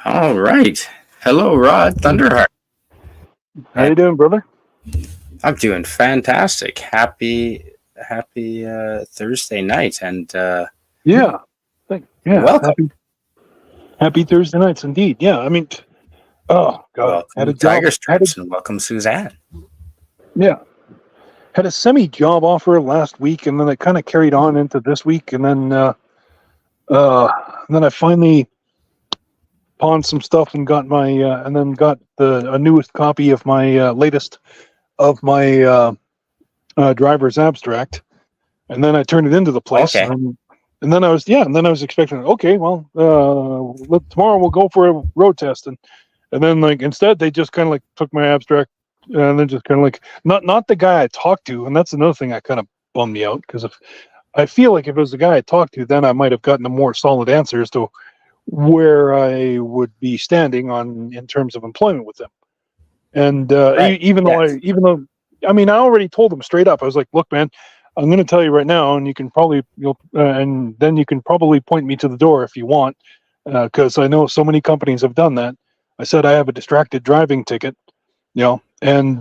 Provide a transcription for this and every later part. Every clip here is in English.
All right. Hello, Rodd Thunderheart. How you doing, brother? I'm doing fantastic. Happy Thursday night, and Yeah, welcome. happy Thursday nights indeed. Yeah, I mean, oh god, had a Welcome, job, Tiger Stripes, and welcome, Suzanne. yeah, had a semi job offer last week, and then it kind of carried on into this week, uh, and then I finally pawned some stuff and got and then got the a newest copy of my latest of my driver's abstract, and then I turned it into the place, Okay. and then I was expecting, okay, well, tomorrow we'll go for a road test, and then like instead they just kind of like took my abstract and then just kind of like not the guy I talked to, and that's another thing that kind of bummed me out because if I feel like if it was the guy I talked to, then I might have gotten a more solid answer as to where I would be standing on in terms of employment with them. And Right. Yes. even though I mean I already told them straight up, I was like, look, man, I'm going to tell you right now, and and then you can probably point me to the door if you want, because I know so many companies have done that. I said I have a distracted driving ticket, and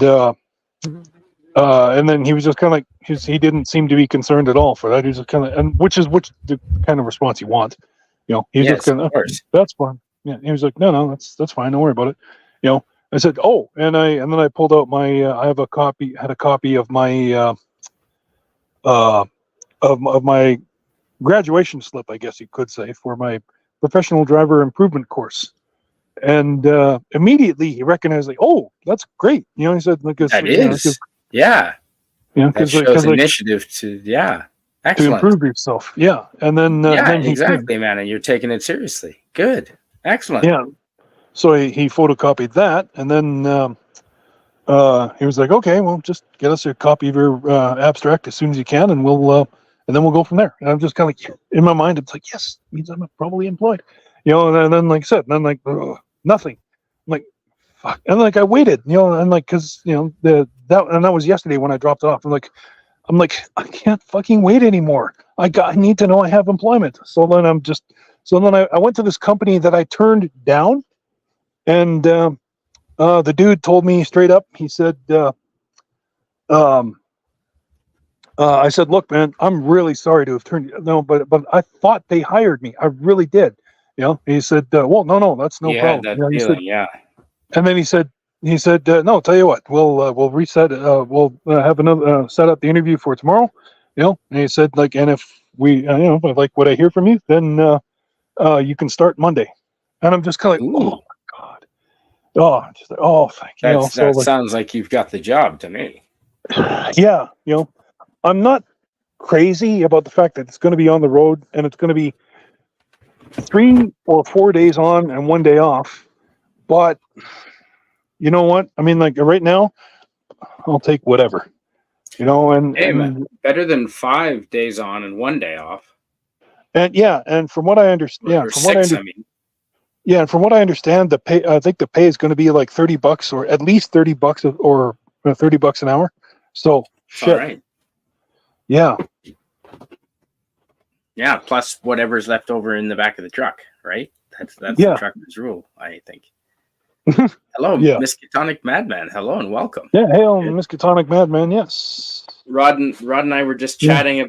then he was just kind of like he didn't seem to be concerned at all for that. He was just kind of and which the kind of response you want, He's just Yes, of kind of course. that's fine. Yeah, he was like, no, that's fine. Don't worry about it. I said, oh, and then I pulled out my I have had a copy of my uh, of my graduation slip, I guess you could say, for my professional driver improvement course. And immediately he recognized, like, oh, that's great. He said, because That is. Yeah. That shows like initiative to. Yeah. to Excellent. improve yourself. Yeah, and Yeah. then he said, Exactly, man. And you're taking it seriously. Good. Excellent. yeah. So he photocopied that, and then he was like, okay, well, just get us a copy of your abstract as soon as you can, and then we'll go from there. And I'm just kind of like, in my mind, it's like, yes, means I'm probably employed, and then like I said, and then like nothing. I'm like, fuck. And like I waited, and like because that was yesterday when I dropped it off. I'm like, I can't fucking wait anymore. I need to know I have employment. So then I went to this company that I turned down, and the dude told me straight up. He said, um, I said, look, man, I'm really sorry to have turned you. No, but I thought they hired me. I really did. He said, well, no, that's no You had problem. that He said, feeling. Yeah. and then he said, no, tell you what, we'll reset. We'll have another set up the interview for tomorrow. And he said, like, and if we, if I like what I hear from you, then you can start Monday. And I'm just kind of like, oh Ooh. my god, just like, oh, thank you. So That like, sounds like you've got the job to me. yeah, I'm not crazy about the fact that it's going to be on the road and it's going to be 3 or 4 days on and 1 day off. But you know what? I mean, like right now, I'll take whatever. Hey, man. Better than 5 days on and 1 day off. and yeah, and from what I understand, Or six, I mean. yeah, and from what I understand, the pay, I think the pay is going to be like $30 or at least $30 or $30 an hour. So All shit, right. yeah, Yeah, plus whatever's left over in the back of the truck, right? That's yeah, the trucker's rule, I think. Hello, yeah, Miskatonic Madman. Hello and welcome. yeah. Hail, Good. Miskatonic Madman. Yes, Rod and I were just yeah. chatting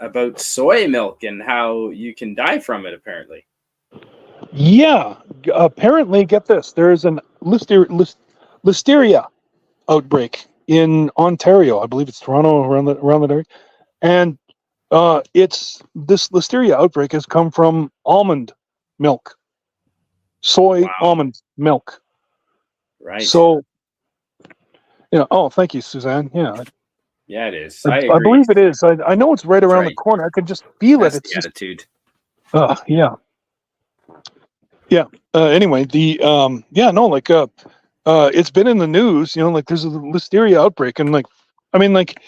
about soy milk and how you can die from it. Apparently, Yeah, apparently, get this: there's an listeria outbreak in Ontario. I believe it's Toronto, around that area, and it's this listeria outbreak has come from almond milk, soy wow, almond milk. right? So, oh, thank you, Suzanne. Yeah, Yeah, it is. I I agree. believe it is. I know it's right That's around the right. corner. I can just feel it. That's It's the just, attitude. yeah, yeah. Anyway, yeah, no, like, it's been in the news. Like there's a listeria outbreak, and like, I mean, like,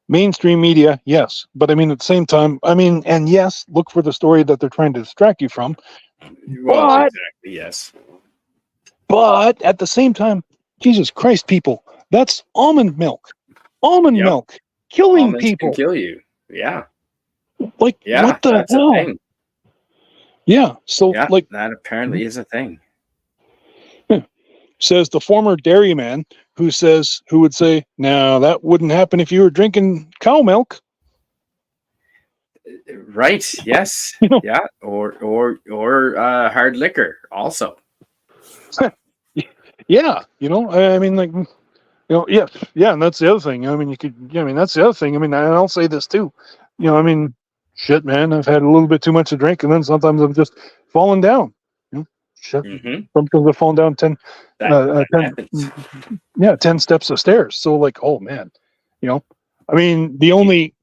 mainstream media, yes, but I mean, at the same time, I mean, and yes, look for the story that they're trying to distract you from. Well, But, exactly. Yes. at the same time, Jesus Christ, people, that's almond milk. Almond Yep. milk killing Almonds can people. kill you. Yeah. Like, Yeah. what the That's a hell? thing. Yeah. So Yeah, like that apparently is a thing. says the former dairyman who would say, "No, that wouldn't happen if you were drinking cow milk." Right. Yes. You know, Yeah. Or hard liquor also. yeah. I mean, like, yeah, yeah, and that's the other thing. I mean, I mean, that's the other thing. I mean, and I'll say this too. I mean, shit, man, I've had a little bit too much to drink, and then sometimes I'm just falling down. Shit. Mm-hmm. Sometimes I've fallen down That 10, happens. yeah, 10 steps of stairs. So like, oh man, you know, I mean, the You only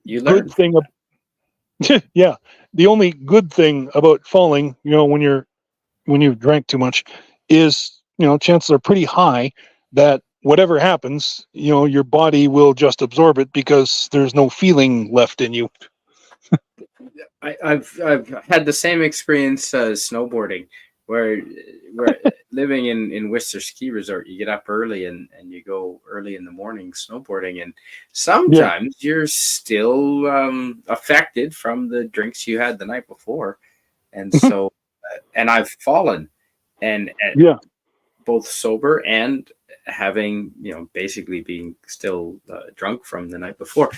you good learn. thing, yeah, the only good thing about falling, when you've drank too much, is chances are pretty high that whatever happens, your body will just absorb it because there's no feeling left in you. I've had the same experience snowboarding, where living in Whistler Ski Resort, you get up early and you go early in the morning snowboarding, and Yeah. sometimes you're still affected from the drinks you had the night before, and so and I've fallen, and Yeah. both sober and having basically being still drunk from the night before,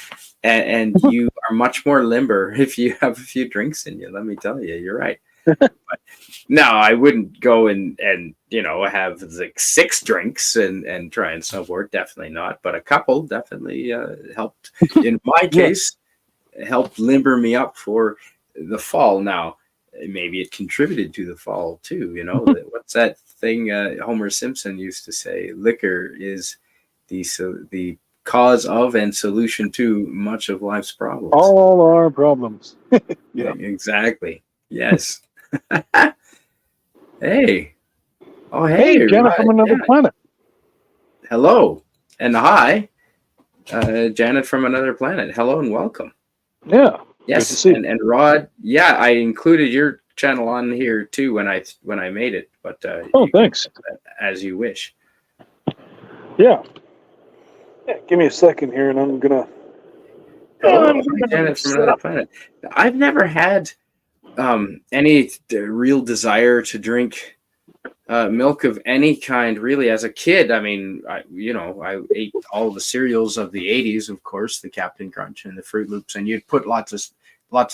and you are much more limber if you have a few drinks in you, let me tell you. You're right. No, I wouldn't go and have like 6 drinks and try and snowboard, definitely not, but a couple definitely helped, in my Yeah. case, helped limber me up for the fall. Now maybe it contributed to the fall too. What's that thing Homer Simpson used to say? Liquor is the cause of and solution to much of life's problems. All our problems. Yeah. Exactly. Yes. Hey. Oh, Hey, hey, Janet right. from another Yeah. planet. Hello and hi, Janet from another planet. Hello and welcome. Yeah. Good to Yes, see. and Rod, yeah, I included your channel on here too when I made it, but Oh, you can thanks. set that as you wish. Yeah. Yeah. Give me a second here, and I'm gonna. Oh, hi, Janet from Set another up. planet. I've never had any real desire to drink milk of any kind, really. As a kid, I mean, I ate all the cereals of the '80s, of course, the Captain Crunch and the Fruit Loops, and you'd put lots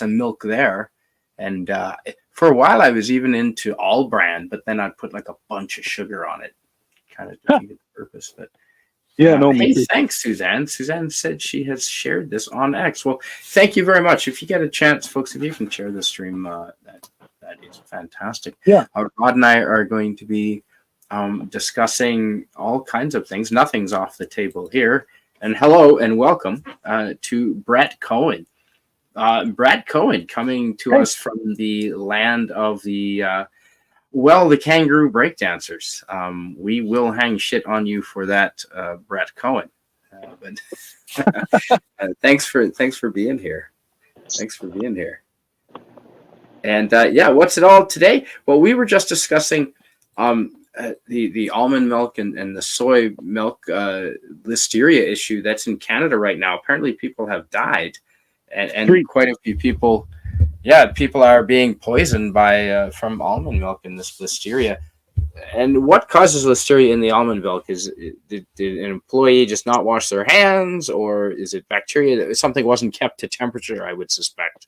of milk there. And for a while, I was even into all brand, but then I'd put like a bunch of sugar on it, kind of defeated the purpose. But Yeah. No, me hey, too. thanks, Suzanne. Suzanne said she has shared this on X. Well, thank you very much. If you get a chance, folks, if you can share the stream, that is fantastic. Yeah. Rod and I are going to be discussing all kinds of things. Nothing's off the table here. And hello and welcome to Brett Cohen. Brett Cohen coming to us from the land of the kangaroo breakdancers. We will hang shit on you for that, Brett Cohen. But thanks for being here. Thanks for being here. And what's it all today? Well, we were just discussing the almond milk and the soy milk listeria issue that's in Canada right now. Apparently, people have died, and quite a few people. Yeah, people are being poisoned by from almond milk in this listeria. And what causes listeria in the almond milk? Did an employee just not wash their hands, or is it bacteria? Something wasn't kept to temperature, I would suspect.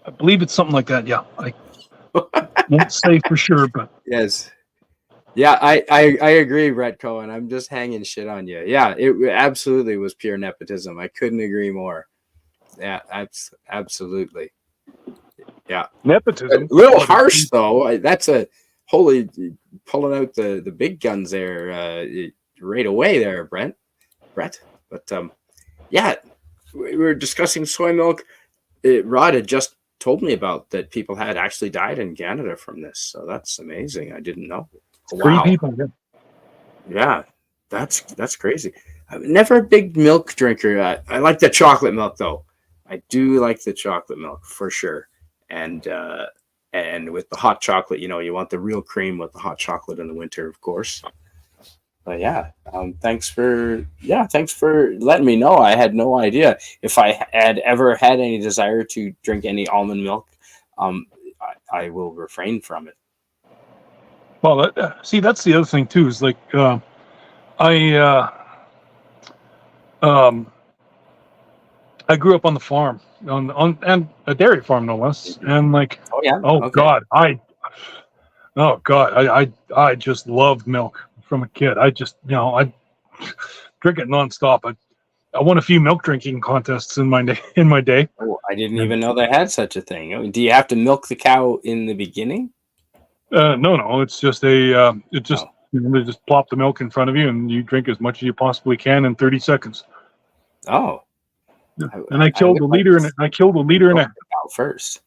I believe it's something like that. Yeah. I won't say for sure, but Yes. Yeah, I agree, Brett Cohen. I'm just hanging shit on you. Yeah, it absolutely was pure nepotism. I couldn't agree more. Yeah, absolutely. Yeah. nepotism. A little harsh, though. That's a holy pulling out the big guns there right away there, Brett. But yeah, we were discussing soy milk. Rod had just told me about that people had actually died in Canada from this. So that's amazing. I didn't know. Wow. 3 people. Yeah, that's crazy. I'm never a big milk drinker. I like the chocolate milk, though. I do like the chocolate milk for sure. And with the hot chocolate, you want the real cream with the hot chocolate in the winter, of course. But yeah, thanks for letting me know. I had no idea if I had ever had any desire to drink any almond milk. I will refrain from it. Well, see, that's the other thing too. Is like I um, I grew up on the farm, on and a dairy farm no less, Mhm. and like, Oh yeah, oh okay. God, I just loved milk from a kid. I just, I drink it nonstop. I won a few milk drinking contests in my day. In my day. Oh, I didn't And, even know they had such a thing. Oh, do you have to milk the cow in the beginning? no, it's just it just Oh, they just plop the milk in front of you, and you drink as much as you possibly can in 30 seconds. oh, Yeah. I, And I I killed would a like liter, and I killed a to liter and milk a the cow first.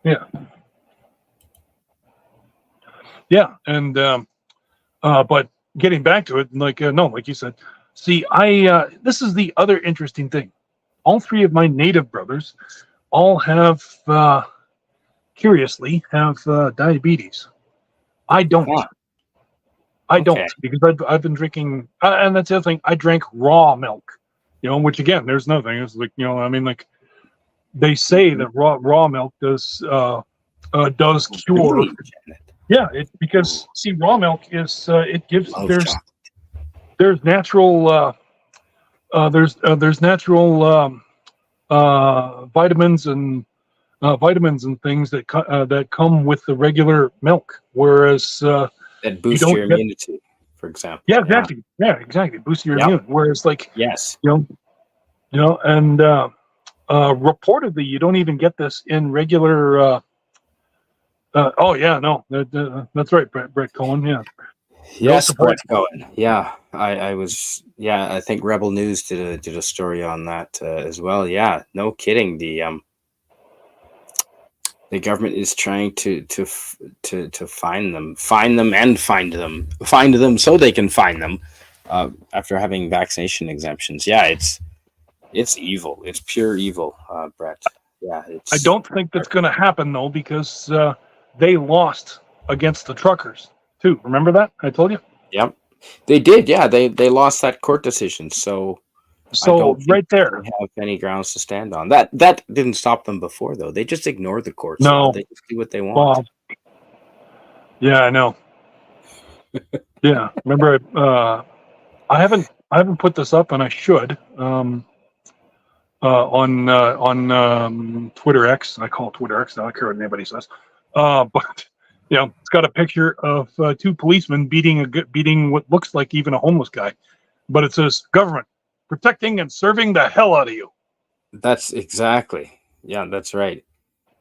yeah, yeah, and but getting back to it, like no, like you said, see, this is the other interesting thing. All three of my native brothers all have, curiously, have diabetes. I don't. Huh, I okay. don't because I've been drinking, and that's the other thing. I drank raw milk, which again, there's nothing. It's like I mean, like they say Mhm. that raw milk does Oh, cure. really, Janet? Yeah, Ooh, because see, raw milk is it gives love chocolate. there's natural there's natural vitamins and things that come with the regular milk, whereas That you boosts your don't get. immunity, for example. Yeah, Yeah. exactly. Yeah, exactly. Boost your Yep. immune. Whereas, like Yes. you know, and reportedly, you don't even get this in regular. Oh yeah, no, that's right, Brett Cohen. Yeah, no Yes, support. Brett Cohen. Yeah, I was. Yeah, I think Rebel News did a story on that as well. Yeah, no kidding. The government is trying to find them so they can find them after having vaccination exemptions. Yeah, it's evil. It's pure evil, Brett. Yeah, I it's don't think that's going to happen though because they lost against the truckers too. Remember that I told you? yep. They did. Yeah, they lost that court decision. So I So don't think right there, they have any grounds to stand on. That didn't stop them before, though. They just ignore the courts now. no, They just do what they want. well, yeah, I know. Yeah, remember I haven't put this up, and I should. On Twitter X. I call it Twitter X. I don't care what anybody says. But it's got a picture of two policemen beating what looks like even a homeless guy, but it says "Government protecting and serving the hell out of you." That's exactly. Yeah, that's right.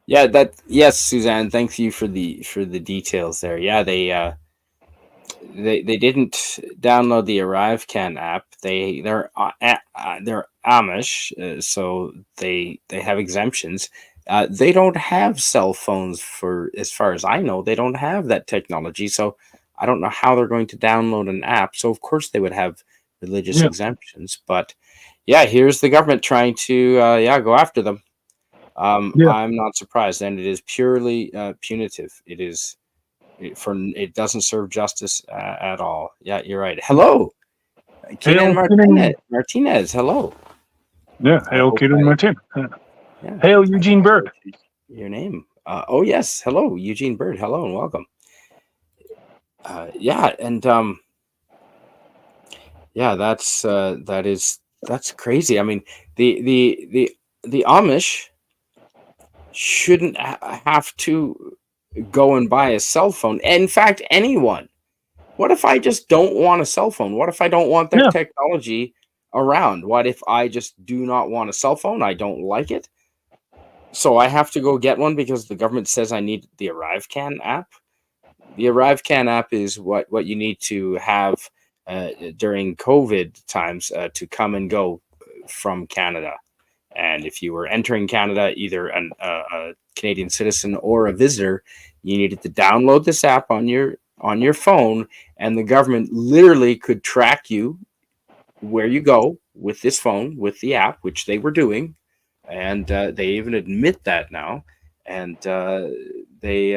Yeah, that yes, Suzanne. Thank you for the details there. Yeah, they didn't download the ArriveCan app. They're Amish, so they have exemptions. They don't have cell phones for, as far as I know, they don't have that technology. So I don't know how they're going to download an app. So of course they would have religious Yeah, exemptions. But yeah, here's the government trying to go after them. yeah. I'm not surprised, and it is purely punitive. It doesn't serve justice at all. Yeah, you're right. Hello, Keenan Hail Keenan. Martinez. Hello. Yeah, I hail hope Keenan I Martin. yeah. Hail I hope Eugene I Bird. mentioned your name. Oh yes. Hello, Eugene Bird. Hello and welcome. Yeah, and yeah, that's crazy. I mean, the Amish shouldn't have to go and buy a cell phone. In fact, anyone. What if I just don't want a cell phone? What if I don't want that Yeah, technology around? What if I just do not want a cell phone? I don't like it. So I have to go get one because the government says I need the ArriveCan app. The ArriveCan app is what you need to have during COVID times to come and go from Canada. And if you were entering Canada, either a Canadian citizen or a visitor, you needed to download this app on your phone, and the government literally could track you where you go with this phone with the app, which they were doing, and they even admit that now, and they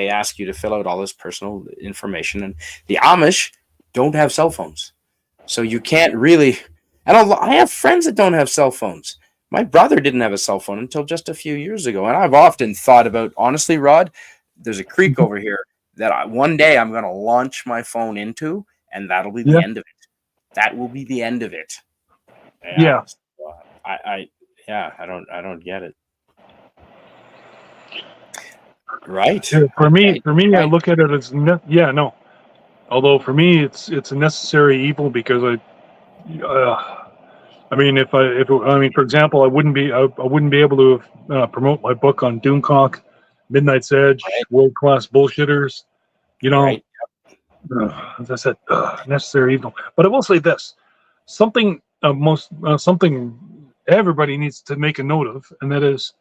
ask you to fill out all this personal information, and the Amish don't have cell phones, so you can't really. And I have friends that don't have cell phones. My brother didn't have a cell phone until just a few years ago, and I've often thought about, honestly, Rod, there's a creek over here that one day I'm going to launch my phone into, and that'll be the Yeah. end of it. That will be the end of it. Yeah. So, I don't get it. Right. Yeah, Okay. for me, I Right. look at it as no. Although for me, it's a necessary evil because I mean, for example, I wouldn't be able to promote my book on Doomcock, Midnight's Edge, Right. world class bullshitters. You know, Right. as I said, necessary evil. But I will say this: something something everybody needs to make a note of, and that is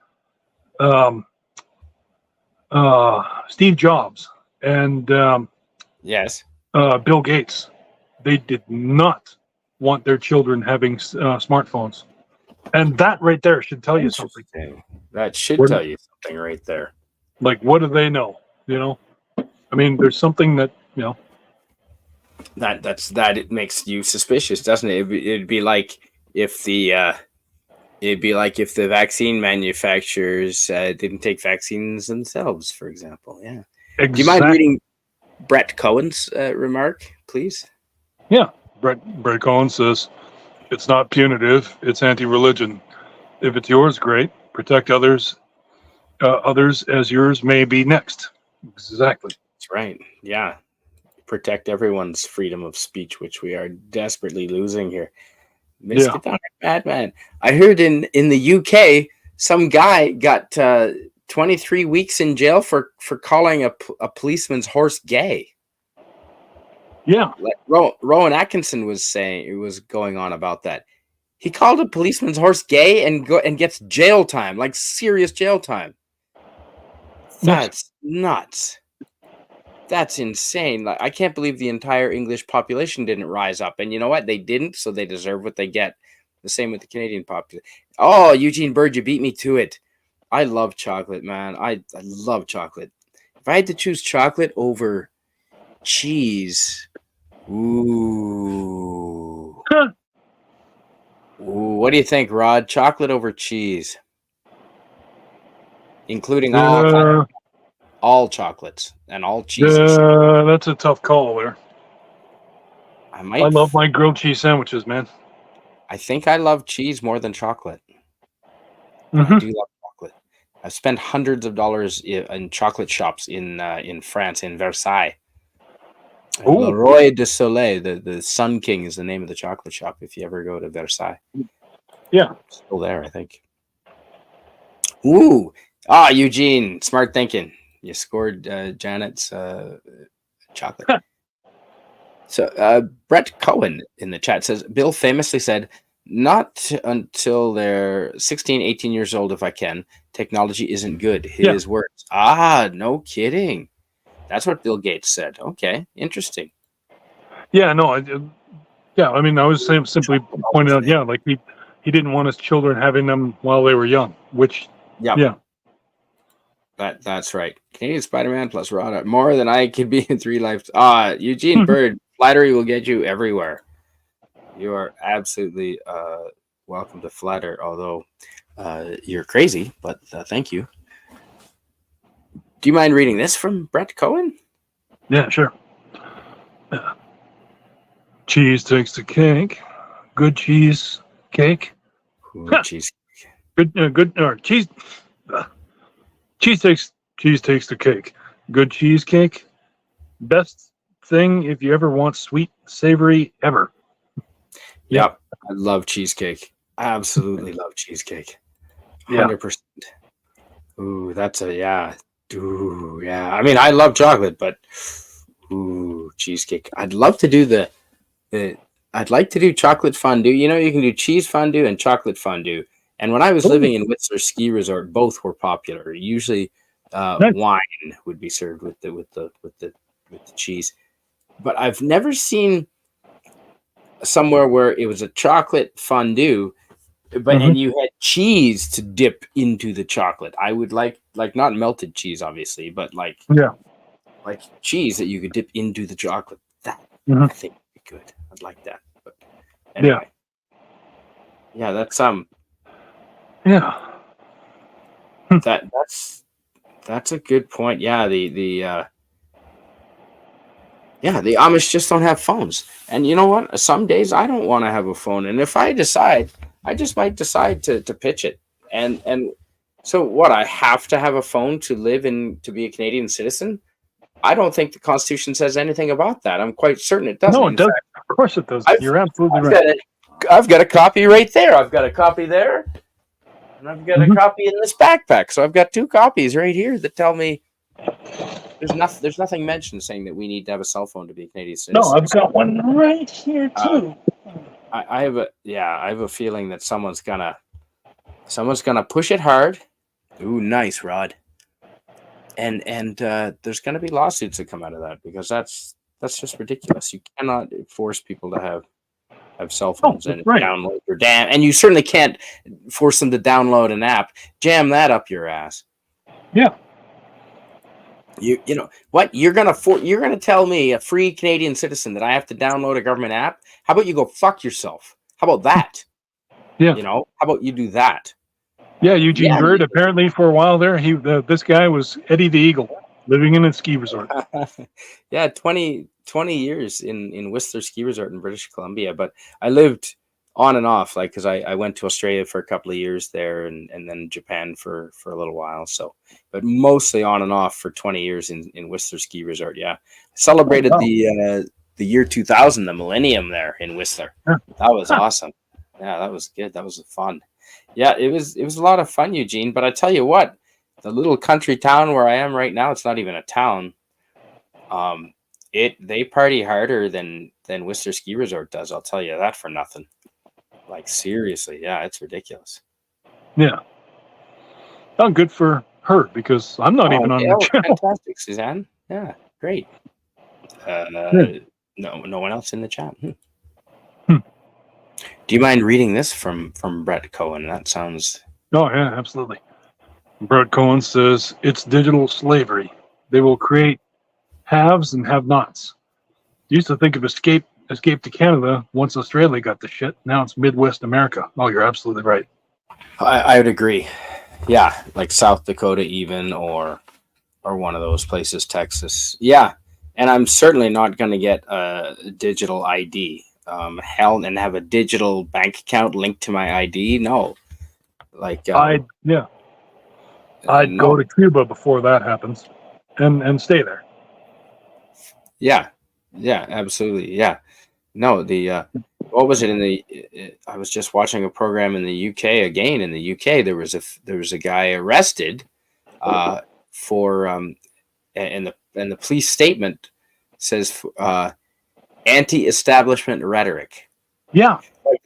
um, Steve Jobs and Yes. Bill Gates. They did not want their children having smartphones, and that right there should tell you something. Interesting. That should What, tell you something right there. like, what do they know? You know, I mean, there's something that That it makes you suspicious, doesn't it? It'd be like if the vaccine manufacturers didn't take vaccines themselves, for example. Yeah. Do you mind exact. reading Brett Cohen's remark, please? Yeah, Brett Cohen says it's not punitive; it's anti-religion. If it's yours, great. Protect others. Others as yours may be next. Exactly. That's right. Yeah. Protect everyone's freedom of speech, which we are desperately losing here. Yeah. Miskatonic madman. I heard in the UK, some guy got 23 weeks in jail for calling a policeman's horse gay. Yeah. Like Rowan Atkinson was saying, it was going on about that. He called a policeman's horse gay and gets jail time, like serious jail time. That's nuts. That's insane. Like, I can't believe the entire English population didn't rise up. And you know what? They didn't, so they deserve what they get. The same with the Canadian population. Oh, Eugene Bird, you beat me to it. I love chocolate, man. I love chocolate. If I had to choose chocolate over cheese, ooh. Huh. Ooh, what do you think, Rod? Chocolate over cheese, including all chocolates and all cheeses. That's a tough call there. I I might. love my grilled cheese sandwiches, man. I think I love cheese more than chocolate. But I Mm-hmm. do love chocolate. I've spent hundreds of dollars in chocolate shops in France, in Versailles. Le Oh, Roi de Soleil, the Sun King, is the name of the chocolate shop. If you ever go to Versailles, yeah. still there, I think. Ooh, Eugene, smart thinking. You scored Janet's chocolate. Huh. So Brett Cohen in the chat says, Bill famously said, not until they're 16, 18 years old, if I can. Technology isn't good. His words. No kidding. That's what Bill Gates said. Okay, interesting. Yeah, no, I mean, I was simply pointing out, like he didn't want his children having them while they were young, which, Yep. yeah. That's right. Canadian Spider-Man plus Rodd, more than I could be in 3 lives. Eugene Bird, flattery will get you everywhere. You are absolutely welcome to flatter, although you're crazy, but thank you. Do you mind reading this from Brett Cohen? Yeah, sure. Cheese takes the cake. Good cheese cake. Ooh, cheese. Good or cheese. Cheese takes the cake. Good cheesecake. Best thing if you ever want sweet, savory ever. Yep. I love cheesecake. Absolutely love cheesecake. 100%. Ooh, that's yeah. Ooh, yeah. I mean, I love chocolate, but ooh, cheesecake. I'd love to do I'd like to do chocolate fondue. You know, you can do cheese fondue and chocolate fondue. And when I was living in Whistler Ski Resort, both were popular. Usually, wine would be served with the cheese. But I've never seen somewhere where it was a chocolate fondue, and you had cheese to dip into the chocolate. I would like not melted cheese, obviously, but like cheese that you could dip into the chocolate. That I think would be good. I'd like that. But anyway, yeah, that's Yeah. That's a good point. Yeah, the Amish just don't have phones. And you know what? Some days I don't want to have a phone. And if I decide, I just might decide to pitch it. And so what? I have to have a phone to live in to be a Canadian citizen? I don't think the Constitution says anything about that. I'm quite certain it doesn't. No, it In doesn't. fact, Of course it doesn't. I've You're absolutely I've right. got a I've got a copy right there. I've got a copy there, and I've got a copy in this backpack. So I've got two copies right here that tell me there's nothing mentioned saying that we need to have a cell phone to be a Canadian No, citizen. I've got one right here Uh, too. I have a feeling that someone's gonna push it hard. Ooh, nice, Rod. And there's gonna be lawsuits that come out of that because that's just ridiculous. You cannot force people to have cell phones that's and right. download your damn, and you certainly can't force them to download an app. Jam that up your ass. Yeah. You know what? You're gonna tell me, a free Canadian citizen, that I have to download a government app? How about you go fuck yourself? How about that? Yeah. You know, how about you do that? Yeah, Eugene Yeah. Bird, apparently for a while there, this guy was Eddie the Eagle, living in a ski resort. Yeah, 20 years in Whistler Ski Resort in British Columbia. But I lived on and off, like, because I went to Australia for a couple of years there, and then Japan for a little while. So, but mostly on and off for 20 years in Whistler Ski Resort. Yeah, celebrated the year 2000, the millennium there in Whistler. That was awesome. Yeah, that was good. That was fun. Yeah, it was a lot of fun, Eugene. But I tell you what, the little country town where I am right now, it's not even a town. They party harder than Whistler Ski Resort does. I'll tell you that for nothing. Like, seriously, yeah, it's ridiculous. Yeah. Oh, good for her, because I'm not even on the channel. Fantastic, Suzanne. Yeah, great. No one else in the chat. Do you mind reading this from Brett Cohen? That sounds. Oh, yeah, absolutely. Brett Cohen says, it's digital slavery. They will create haves and have-nots. Used to think of escape to Canada once Australia got the shit. Now it's Midwest America. Oh, you're absolutely right. I would agree. Yeah, like South Dakota even, or one of those places, Texas. Yeah, and I'm certainly not going to get a digital ID. Hell, and have a digital bank account linked to my ID. No, like I'd go to Cuba before that happens, and stay there. Yeah, absolutely. Yeah, no, what was it I was just watching a program in the UK. Again, in the UK, there was a guy arrested for and the police statement says anti-establishment rhetoric. Yeah, like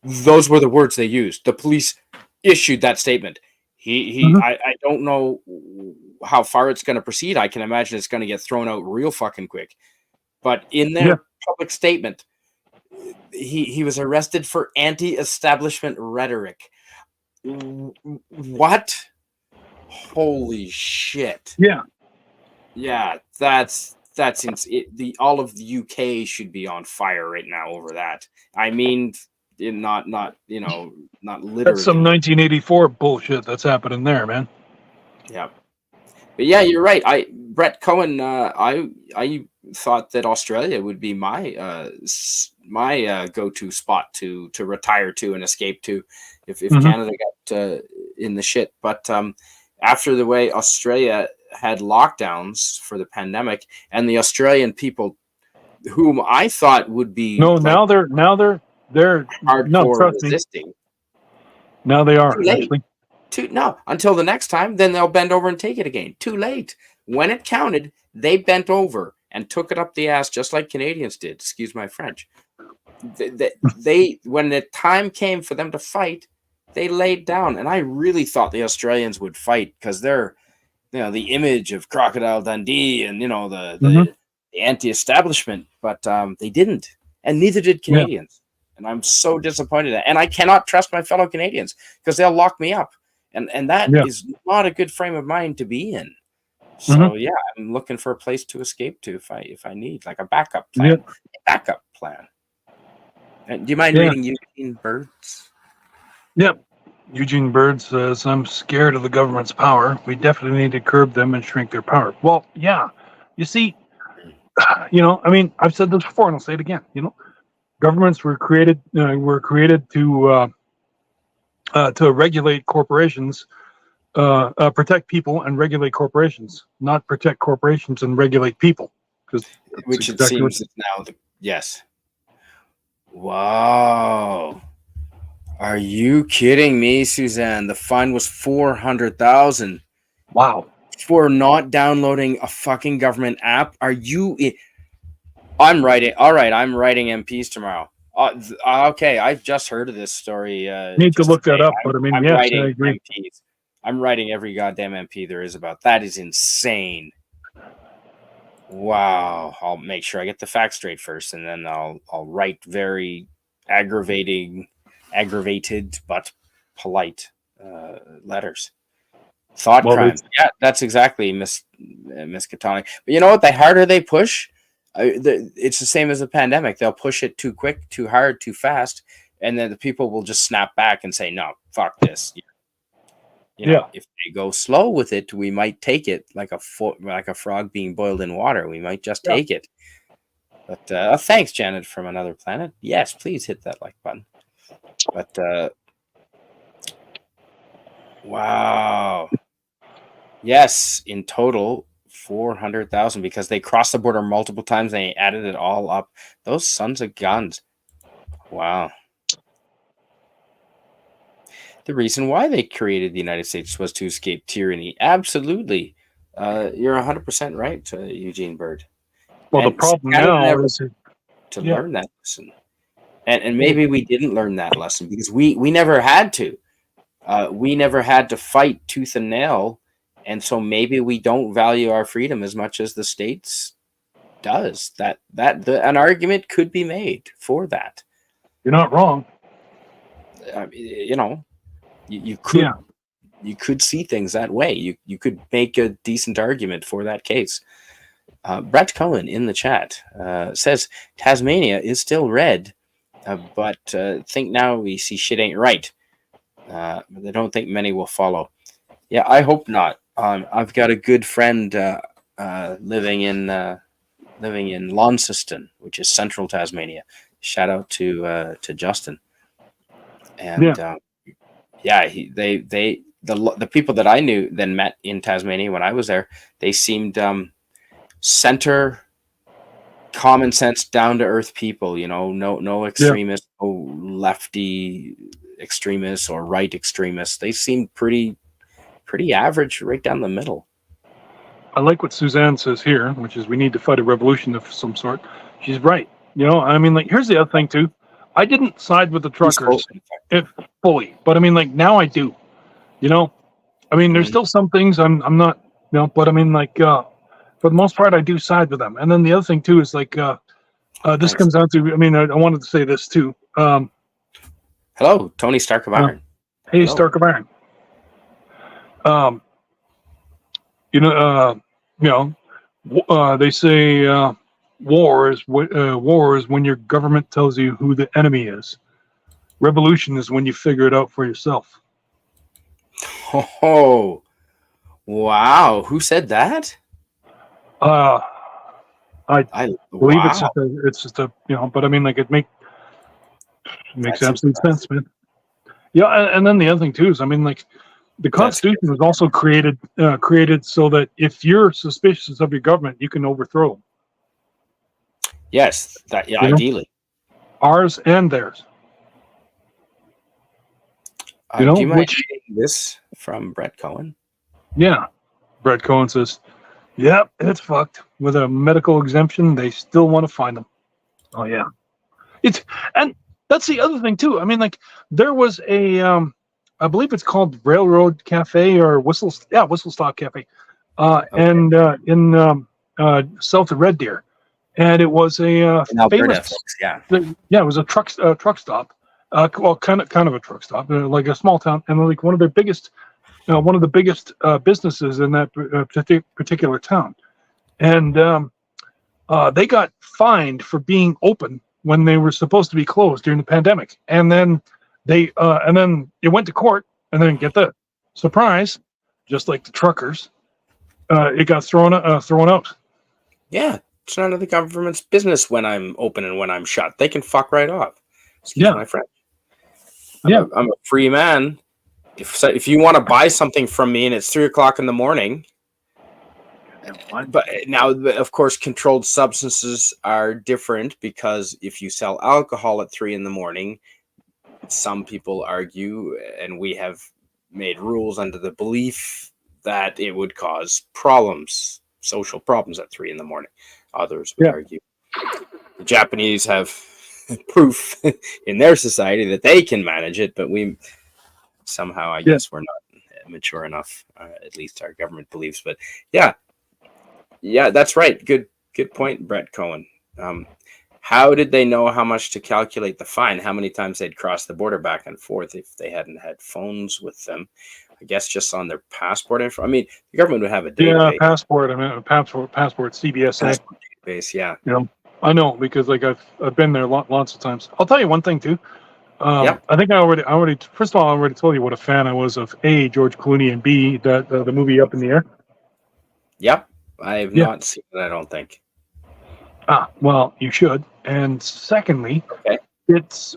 those were the words they used. The police issued that statement. I don't know how far it's going to proceed. I can imagine it's going to get thrown out real fucking quick. But in their public statement, he was arrested for anti-establishment rhetoric. What? Holy shit! Yeah. That's all of the UK should be on fire right now over that. I mean, not literally. That's some 1984 bullshit that's happening there, man. Yeah. But yeah, you're right. Brett Cohen. I thought that Australia would be my go-to spot to retire to and escape to if Canada got in the shit. But after the way Australia had lockdowns for the pandemic, and the Australian people, whom I thought would be now they're hardcore resisting. Now they are actually. No, until the next time, then they'll bend over and take it again. Too late. When it counted, they bent over and took it up the ass, just like Canadians did. Excuse my French. They when the time came for them to fight, they laid down. And I really thought the Australians would fight because they're, the image of Crocodile Dundee and, the anti-establishment. But they didn't. And neither did Canadians. Yeah. And I'm so disappointed. And I cannot trust my fellow Canadians because they'll lock me up. And that is not a good frame of mind to be in. So yeah, I'm looking for a place to escape to if I need, like, a backup plan. Backup plan. Do you mind reading Eugene Bird's? Yep. Eugene Bird says, I'm scared of the government's power. We definitely need to curb them and shrink their power. Well, yeah. You see, I mean, I've said this before and I'll say it again. Governments were created to regulate corporations, protect people and regulate corporations, not protect corporations and regulate people. Because Which it seems is now yes. Wow. Are you kidding me, Suzanne? The fine was 400,000. Wow. For not downloading a fucking government app. Are you? I'm writing. All right, I'm writing MPs tomorrow. Okay, I've just heard of this story. Need to Just look that today. up, but I mean, I'm yes, I writing agree. MPs. I'm writing every goddamn MP there is about. That is insane. Wow. I'll make sure I get the facts straight first, and then I'll write very aggravated but polite letters. Thought crimes. Yeah, that's exactly Miskatonic. But you know what? The harder they push, it's the same as the pandemic. They'll push it too quick, too hard, too fast, and then the people will just snap back and say, "No, fuck this." If they go slow with it, we might take it like a frog being boiled in water. We might just take it. But thanks, Janet from another planet. Yes, please hit that like button. But wow. Yes, in total 400,000 because they crossed the border multiple times and they added it all up. Those sons of guns. Wow. The reason why they created the United States was to escape tyranny. Absolutely. You're 100% right, Eugene Bird. Well, the problem now is to learn that lesson. And maybe we didn't learn that lesson because we never had to. We never had to fight tooth and nail. And so maybe we don't value our freedom as much as the States does. An argument could be made for that. You're not wrong. You could see things that way. You could make a decent argument for that case. Brett Cohen in the chat says Tasmania is still red, but think now we see shit ain't right. I don't think many will follow. Yeah, I hope not. I've got a good friend living in Launceston, which is central Tasmania. Shout out to Justin. And the people that I knew then met in Tasmania when I was there, they seemed center, common sense, down to earth people. No extremists, no lefty extremists or right extremists. They seemed pretty average, right down the middle. I like what Suzanne says here, which is we need to fight a revolution of some sort. She's right. I mean, like, here's the other thing too. I didn't side with the truckers fully, but I mean, like, now I do. I mean, there's still some things I'm not, but I mean, like, for the most part, I do side with them. And then the other thing too is like, this comes down to. I mean, I wanted to say this too. Hello, Tony Stark of Iron. Hey, hello. Stark of Iron. They say war is when your government tells you who the enemy is. Revolution is when you figure it out for yourself. Oh, wow! Who said that? I believe it's just a but I mean, like, it makes absolute sense, man. Yeah, and then the other thing too is, I mean, like, the Constitution was also created so that if you're suspicious of your government, you can overthrow them. Yes, ideally. Ours and theirs. Do you mind reading this from Brett Cohen? Yeah. Brett Cohen says, "Yep, it's fucked. With a medical exemption, they still want to find them." Oh yeah. And that's the other thing too. I mean, like, there was a I believe it's called Railroad Cafe or Whistle Stop Cafe, and in south of Red Deer, and it was a famous, it was a truck stop, well, kind of a truck stop, like a small town, and like one of the biggest businesses in that particular town, and they got fined for being open when they were supposed to be closed during the pandemic, and then it went to court, And then get the surprise, just like the truckers, it got thrown out. Yeah, it's none of the government's business when I'm open and when I'm shut. They can fuck right off. Excuse Yeah, my French. yeah, I'm a free man. If you want to buy something from me and it's 3 o'clock in the morning, but now, of course, controlled substances are different because if you sell alcohol at 3 in the morning, some people argue, and we have made rules under the belief that it would cause problems, social problems at 3 in the morning. Others would yeah, argue. The Japanese have proof in their society that they can manage it, but we somehow, I yeah. guess, we're not mature enough. At least our government believes. But yeah, that's right. Good point, Brett Cohen. How did they know how much to calculate the fine? How many times they'd cross the border back and forth if they hadn't had phones with them? I guess just on their passport info. I mean, the government would have a Yeah, database. passport. I mean, passport, CBSA. Passport database, yeah. You know, I know because like I've been there lots of times. I'll tell you one thing too. Yep. I think I already. First of all, I already told you what a fan I was of A, George Clooney, and B, that the movie Up in the Air. Yep. I have Yeah. not seen it, I don't think. Well, you should. And secondly, Okay. it's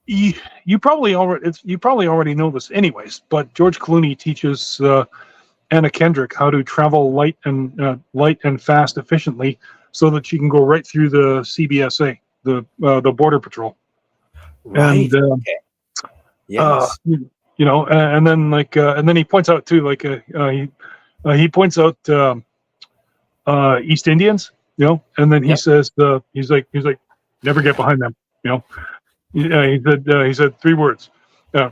you probably already know this anyways. But George Clooney teaches Anna Kendrick how to travel light and fast efficiently, so that she can go right through the CBSA, the Border Patrol. Right. And Okay. Yes. and then and then he points out too, he points out East Indians, and then he Yep. says he's like never get behind them, Yeah, he said 3 words,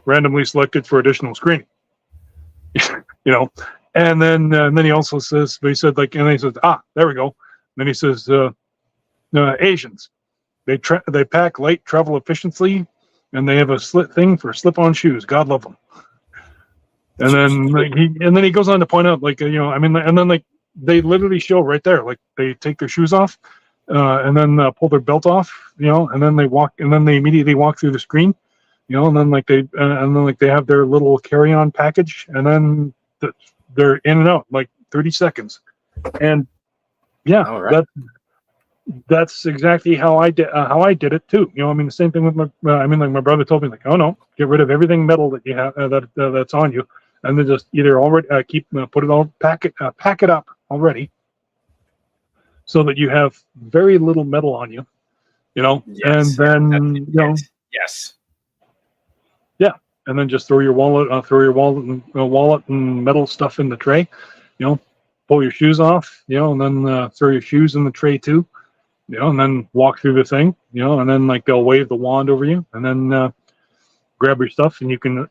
randomly selected for additional screening, and then he also says, but he said and then he says, there we go. And then he says, Asians, they pack light, travel efficiently, and they have a thing for slip-on shoes. God love them. And then he goes on to point out, and then they literally show right there, like they take their shoes off, and then pull their belt off, and then they walk, and then they immediately walk through the screen, and then they have their little carry-on package, and then they're in and out like 30 seconds, and yeah, All right. that's exactly how I did it too. The same thing with my brother told me, like, oh no, get rid of everything metal that you have that's on you, and then just either already put it all pack it up already, so that you have very little metal on you, Yes. and then Yes. yeah, and then just throw your wallet and metal stuff in the tray, pull your shoes off, and then throw your shoes in the tray too. And then walk through the thing, and then they'll wave the wand over you, and then grab your stuff, and you can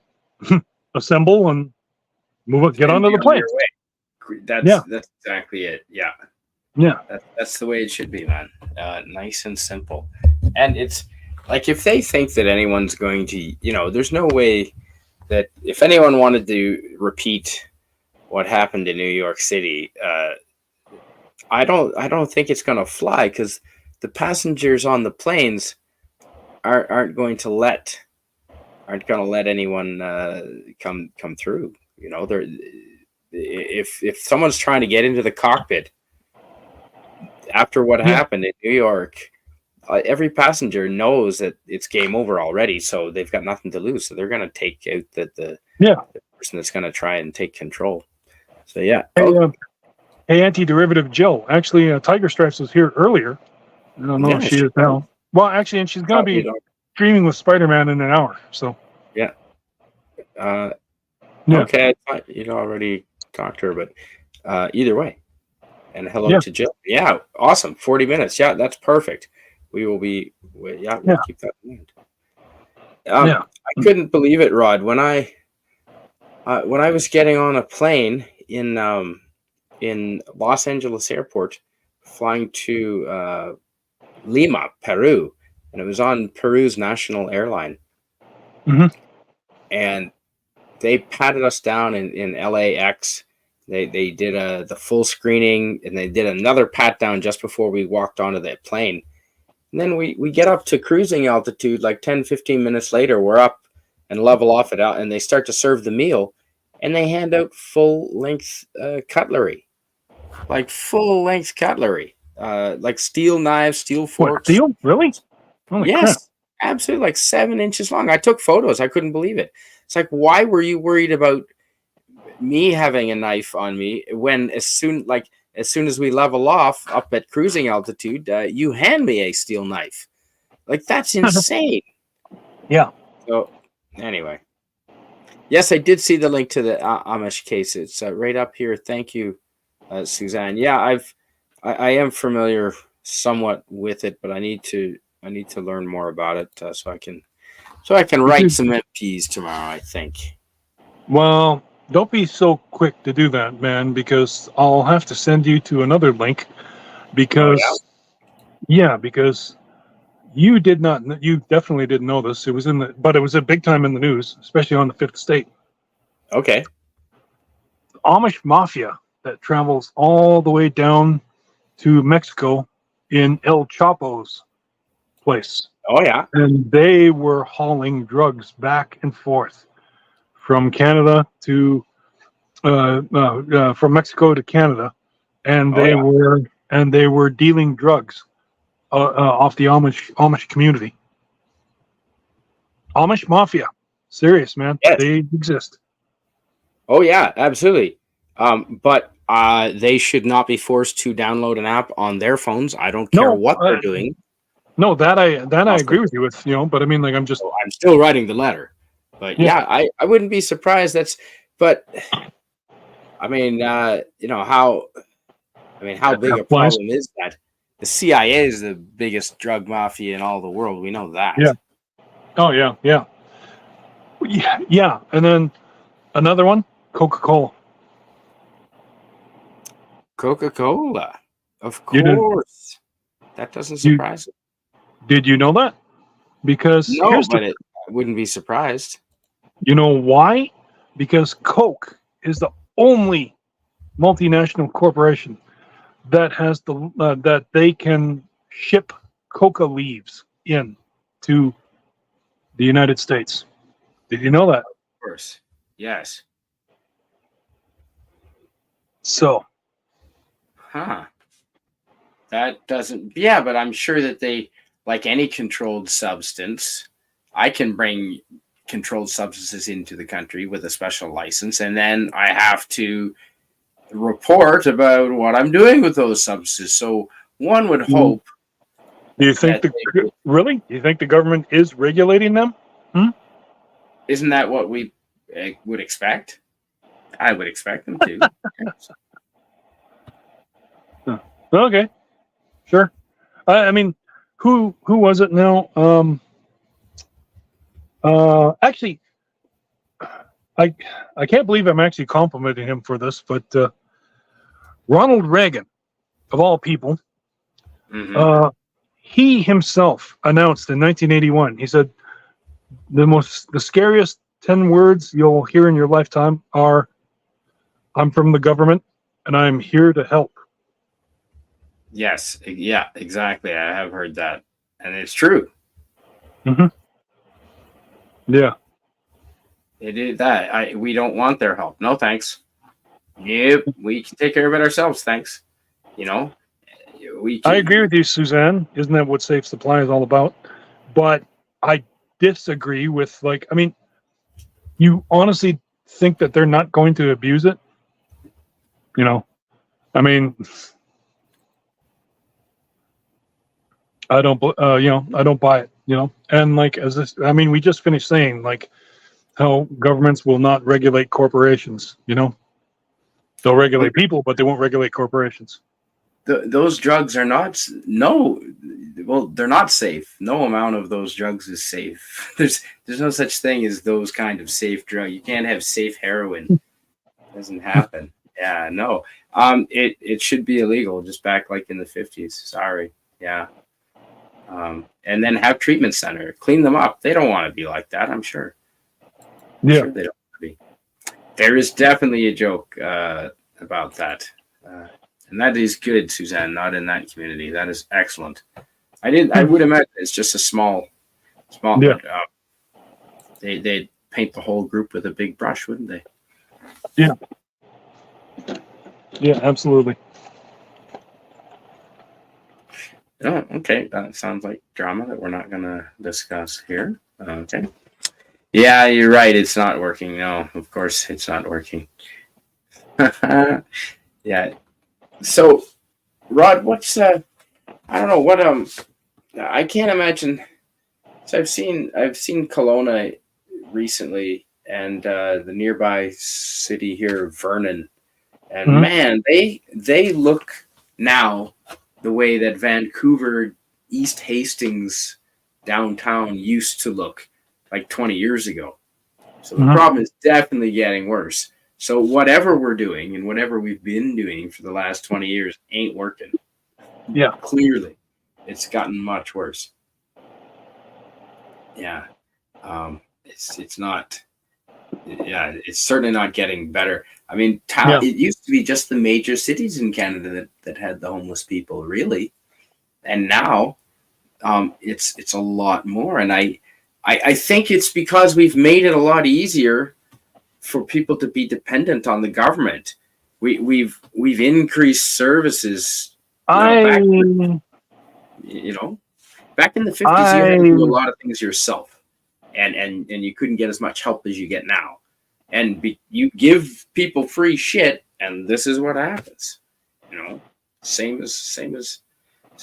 assemble and get onto the plane. That's exactly it. Yeah. Yeah. That's the way it should be, man. Nice and simple. And it's like, if they think that anyone's going to, there's no way that if anyone wanted to repeat what happened in New York City, I don't think it's going to fly, because the passengers on the planes aren't going to let anyone come through. They're, if someone's trying to get into the cockpit after what happened in New York, every passenger knows that it's game over already, so they've got nothing to lose. So they're going to take out the person that's going to try and take control. So yeah. Hey, anti-derivative Jill. Actually, Tiger Stripes was here earlier. I don't know if she is now. Well, actually, and she's going to be streaming with Spider-Man in an hour. So yeah. Okay, I thought you'd already talked to her, but either way. And hello to Jill. Yeah, awesome. 40 minutes. Yeah, that's perfect. We will be. We'll keep that in mind. I couldn't believe it, Rod, when I was getting on a plane in Los Angeles Airport, flying to Lima, Peru, and it was on Peru's national airline. Mm-hmm. And they patted us down in LAX. They did the full screening, and they did another pat down just before we walked onto the plane. And then we get up to cruising altitude, like 10, 15 minutes later, we're up and level off it out, and they start to serve the meal, and they hand out full length cutlery, like full length cutlery, like steel knives, steel What, forks. steel? Really? Holy crap. Yes, absolutely, like 7 inches long. I took photos. I couldn't believe it. It's like, why were you worried about me having a knife on me when as soon as we level off up at cruising altitude, you hand me a steel knife? Like, that's insane. Yeah. So anyway, yes, I did see the link to the Amish case. It's right up here. Thank you, Suzanne. Yeah, I am familiar somewhat with it, but I need to learn more about it so I can write some MPs tomorrow, I think. Well, don't be so quick to do that, man, because I'll have to send you to another link Oh yeah. because you you definitely didn't know this. It was but it was a big time in the news, especially on the fifth state. Okay. Amish mafia that travels all the way down to Mexico in El Chapo's place. Oh yeah. And they were hauling drugs back and forth from Canada to from Mexico to Canada, and Oh yeah. they were dealing drugs off the Amish community. Amish mafia, serious man, Yes. they exist. Oh yeah. Absolutely. But they should not be forced to download an app on their phones. I don't care No, what they're doing. no, that I Also, agree with you with, but I mean, like, I'm just, so I'm still writing the letter. But yeah, yeah, I wouldn't be surprised. But I mean, how big that a applies. problem is that? The CIA is the biggest drug mafia in all the world. We know Yeah. that. Oh yeah, yeah, yeah. And then another one, Coca-Cola. Coca-Cola, of You did course. That doesn't you surprise me. did you know that? Because No, here's the, but I wouldn't be surprised. you know why? Because Coke is the only multinational corporation that has that they can ship coca leaves in to the United States. Did you know that? Of course. Yes. So, Huh. That doesn't. Yeah, but I'm sure that they, like any controlled substance, I can bring controlled substances into the country with a special license, and then I have to report about what I'm doing with those substances. So one would do hope you think that they would, really? Do you think the government is regulating them? isn't that what we would expect? I would expect them to. Huh. Okay, sure. I mean, who was it now? Actually, I I can't believe I'm actually complimenting him for this, but Ronald Reagan, of all people, Hmm. uh, he himself announced in 1981. He said the scariest 10 words you'll hear in your lifetime are, "I'm from the government and I'm here to help." Yes. Yeah. Exactly. I have heard that, and it's true. Hmm. Yeah. It is that we don't want their help. No, thanks. Yep, we can take care of it ourselves. Thanks. You know, we I agree can. with you, Suzanne. Isn't that what safe supply is all about? But I disagree with, like, I mean, you honestly think that they're not going to abuse it? You know, I mean, I don't buy it. And like as this, I mean, we just finished saying like how governments will not regulate corporations. They'll Well, regulate people, but they won't regulate corporations. those drugs are not. No, well, they're not safe. No amount of those drugs is safe. There's no such thing as those kind of safe drug. You can't have safe heroin. It doesn't happen. Yeah, no. It should be illegal, just back like in the 50s. Sorry. Yeah. And then have treatment center, clean them up. They don't want to be like that. I'm sure. I'm Yeah. sure they don't want to be. There is definitely a joke about that, and that is good, Suzanne. Not in that community. That is excellent. I did. I would imagine it's just a small, Yeah. but they paint the whole group with a big brush, wouldn't they? Yeah. Yeah, absolutely. Oh, okay. That sounds like drama that we're not going to discuss here. Okay. Yeah, you're right. It's not working. No, of course it's not working. Yeah. So, Rod, what's I don't know what I can't imagine. So I've seen Kelowna recently, and the nearby city here, Vernon, and Mhm. man, they look now the way that Vancouver, East Hastings, downtown used to look like 20 years ago. So the Mhm. problem is definitely getting worse. So whatever we're doing and whatever we've been doing for the last 20 years ain't working. Yeah. Clearly, it's gotten much worse. Yeah. It's not. Yeah, it's certainly not getting better. I mean, Yeah. it used to be just the major cities in Canada that had the homeless people, really, and now it's a lot more. And I think it's because we've made it a lot easier for people to be dependent on the government. We've increased services. You know, I you know back in the 50s, you had to do a I lot of things yourself, and you couldn't get as much help as you get now. And you give people free shit, and this is what happens. You know, same as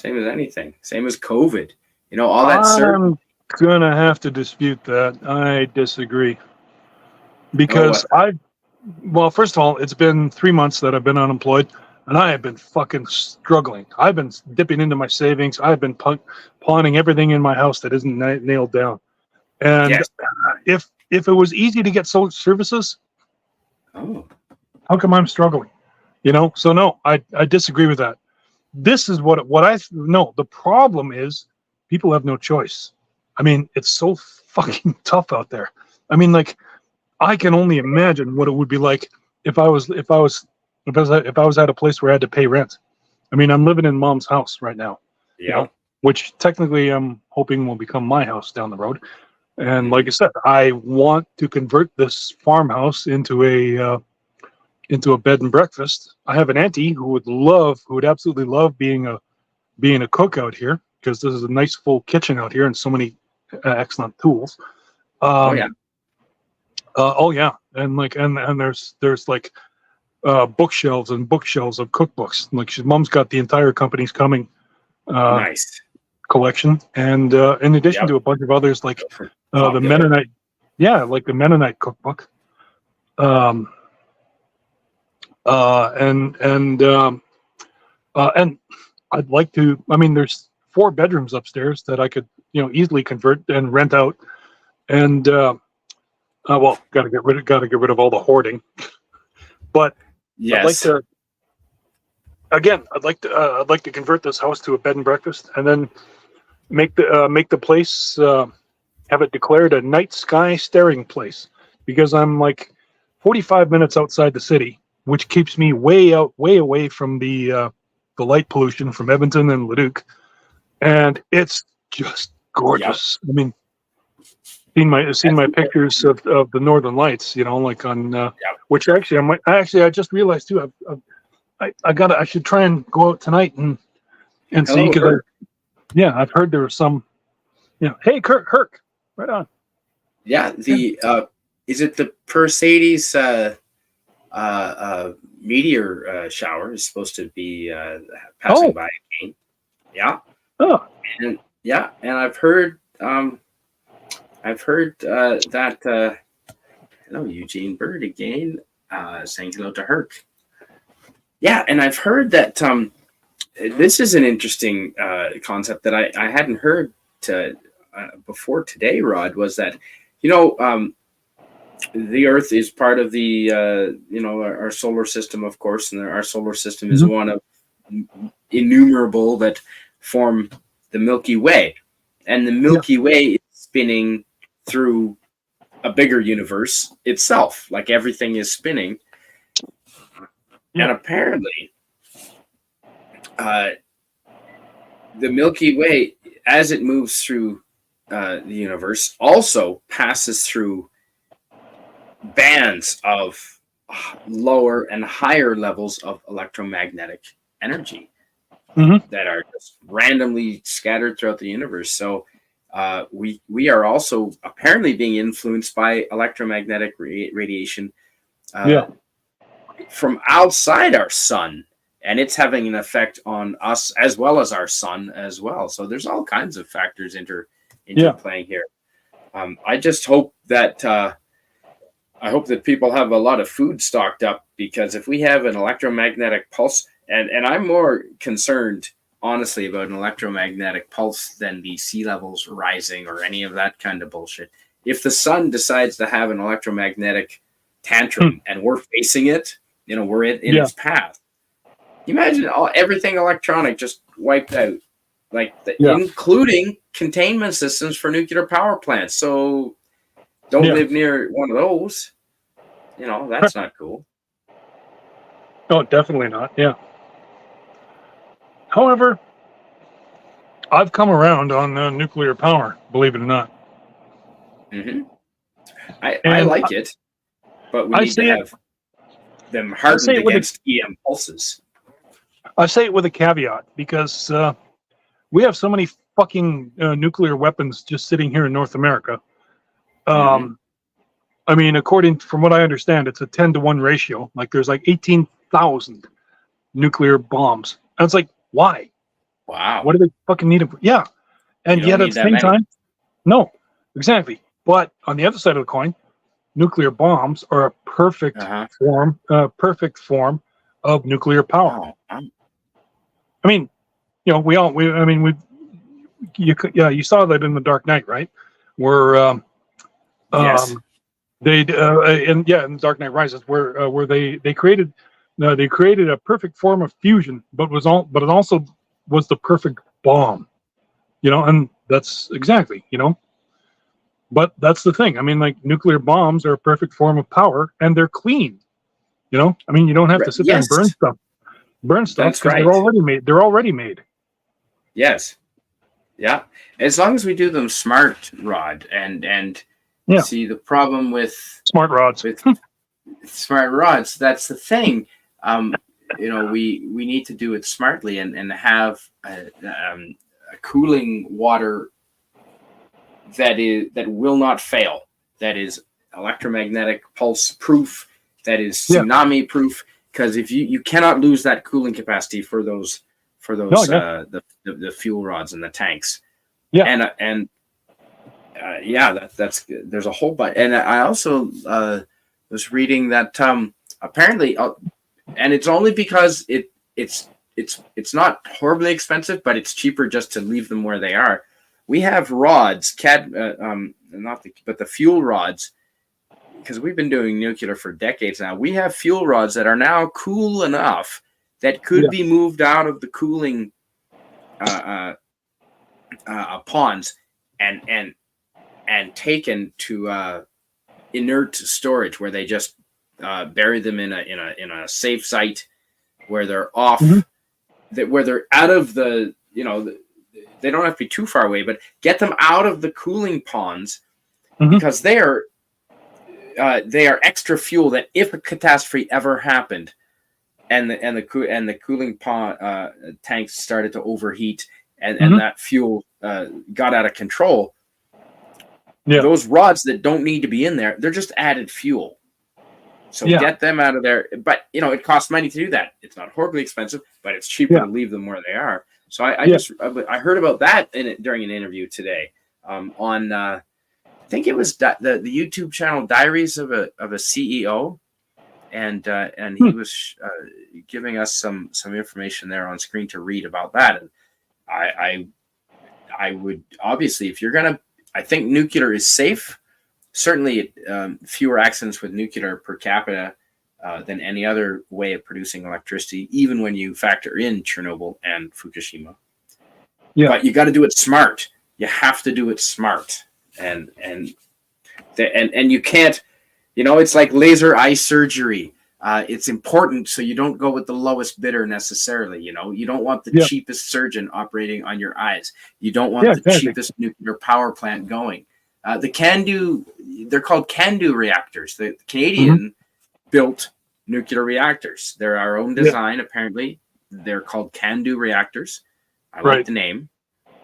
anything, same as COVID. All that service. I'm gonna have to dispute that. I disagree Oh, because what? well, first of all, it's been 3 months that I've been unemployed, and I have been fucking struggling. I've been dipping into my savings. I've been pawning everything in my house that isn't nailed down. And Yes. if it was easy to get social services, Oh, how come I'm struggling? So no, I disagree with that. This is what I no. The problem is people have no choice. I mean, it's so fucking tough out there. I mean, like I can only imagine what it would be like if I was at a place where I had to pay rent. I mean, I'm living in mom's house right now, yeah. which technically I'm hoping will become my house down the road. And like Mhm. I said, I want to convert this farmhouse into a bed and breakfast. I have an auntie who would absolutely love being a cook out here because this is a nice full kitchen out here and so many excellent tools. Oh, yeah. Um, oh yeah, and there's like bookshelves and bookshelves of cookbooks. Like mom's got the entire company's coming uh, Nice. collection, and in addition Yep. to a bunch of others like Those are the popular. Mennonite, yeah, like the Mennonite cookbook. Um, and I'd like to. I mean, there's 4 bedrooms upstairs that I could easily convert and rent out, and well, got to get rid of all the hoarding. But I'd like Yes. to I'd like to convert this house to a bed and breakfast, and then make the place have it declared a night sky staring place because I'm like 45 minutes outside the city, which keeps me way away from the light pollution from Edmonton and Leduc, and it's just Yep. gorgeous. I mean, seen That's my important. pictures of the Northern Lights, like on Yep. which actually I just realized too. I should try and go out tonight and see Hello, because Herc. I've heard there was some hey Herc, right on. Yeah. Yeah. The is it the Perseides meteor shower is supposed to be passing Oh, by again. Yeah. oh, And yeah, and I've heard that hello Eugene Bird again, saying hello to Herc. Yeah, and I've heard that this is an interesting concept that I hadn't heard before today. Rod, was that the Earth is part of the our solar system, of course, and our solar system is mhm, one of innumerable that form the Milky Way, and the yeah, Milky Way is spinning through a bigger universe itself, like everything is spinning, yeah, and apparently, uh, the Milky Way, as it moves through the universe, also passes through bands of lower and higher levels of electromagnetic energy Hmm. that are just randomly scattered throughout the universe. So we are also apparently being influenced by electromagnetic radiation uh, Yeah. from outside our sun, and it's having an effect on us as well as our sun as well. So there's all kinds of factors Yeah. interplaying here. I just hope that people have a lot of food stocked up, because if we have an electromagnetic pulse, and I'm more concerned honestly about an electromagnetic pulse than the sea levels rising or any of that kind of bullshit. If the sun decides to have an electromagnetic Hmm. tantrum and we're facing it, we're in Yeah. its path. Imagine everything electronic just wiped out, like Yeah. including containment systems for nuclear power plants. So don't Yeah. live near one of those. That's not cool. No, definitely not. Yeah. However, I've come around on nuclear power, believe it or not. hmm I And like it, but we I need to say it. have them I say hardened it with a. against EM pulses. I say it with a caveat because we have so many fucking nuclear weapons just sitting here in North America. hmm Um, I mean, according from what I understand, it's a 10-to-1 ratio. Like there's like 18,000 nuclear bombs. And it's like, why? Wow, What do they fucking need it for? Yeah. you And don't yet at need the that same many. time, no, exactly. But on the other side of the coin, nuclear bombs are a Uh-huh. perfect form of nuclear power. Oh, I mean, I mean, you saw that in the Dark Knight, right? Where yes, um, in the Dark Knight Rises, where they created a perfect form of fusion, but it also was the perfect bomb, and that's exactly, But that's the thing. I mean, like nuclear bombs are a perfect form of power, and they're clean. I mean, you don't have to sit there and yes, burn stuff that's because they're right. already made. They're already made. Yes, yeah. As long as we do them smart, Rod, and Yeah, see the problem smart rods. with smart rods. That's the thing. Um, we need to do it smartly and have a cooling water that will not fail. That is electromagnetic pulse proof. That is Yeah. tsunami proof. Because if you cannot lose that cooling capacity for those No. Yeah. the fuel rods and the tanks. Yeah. And yeah, that's good. There's a whole bunch. And I also was reading that apparently, and it's only because it's not horribly expensive, but it's cheaper just to leave them where they are. We have rods, not but the fuel rods, because we've been doing nuclear for decades now. We have fuel rods that are now cool enough that could Yeah. be moved out of the cooling ponds and taken to inert storage, where they just bury them in a safe site where they're off, where they're out of the they don't have to be too far away, but get them out of the cooling ponds, because they are extra fuel that if a catastrophe ever happened and the cooling pond tanks started to overheat and that fuel got out of control, Yeah. those rods that don't need to be in there, they're just added fuel. So get them out of there. But it costs money to do that. It's not horribly expensive, but it's cheaper to leave them where they are. So I heard about that during an interview today on I think it was the YouTube channel Diaries of a CEO, and he was giving us some information there on screen to read about that. And I would obviously, if you're gonna, I think nuclear is safe. Certainly, fewer accidents with nuclear per capita than any other way of producing electricity, even when you factor in Chernobyl and Fukushima. Yeah. But you got to do it smart. You have to do it smart, and you can't. It's like laser eye surgery. It's important so you don't go with the lowest bidder necessarily. You don't want the cheapest surgeon operating on your eyes. You don't want the Exactly. cheapest nuclear power plant going. The CANDU, they're called CANDU reactors. The Canadian built nuclear reactors. They're our own design, apparently. They're called CANDU reactors. I like the name.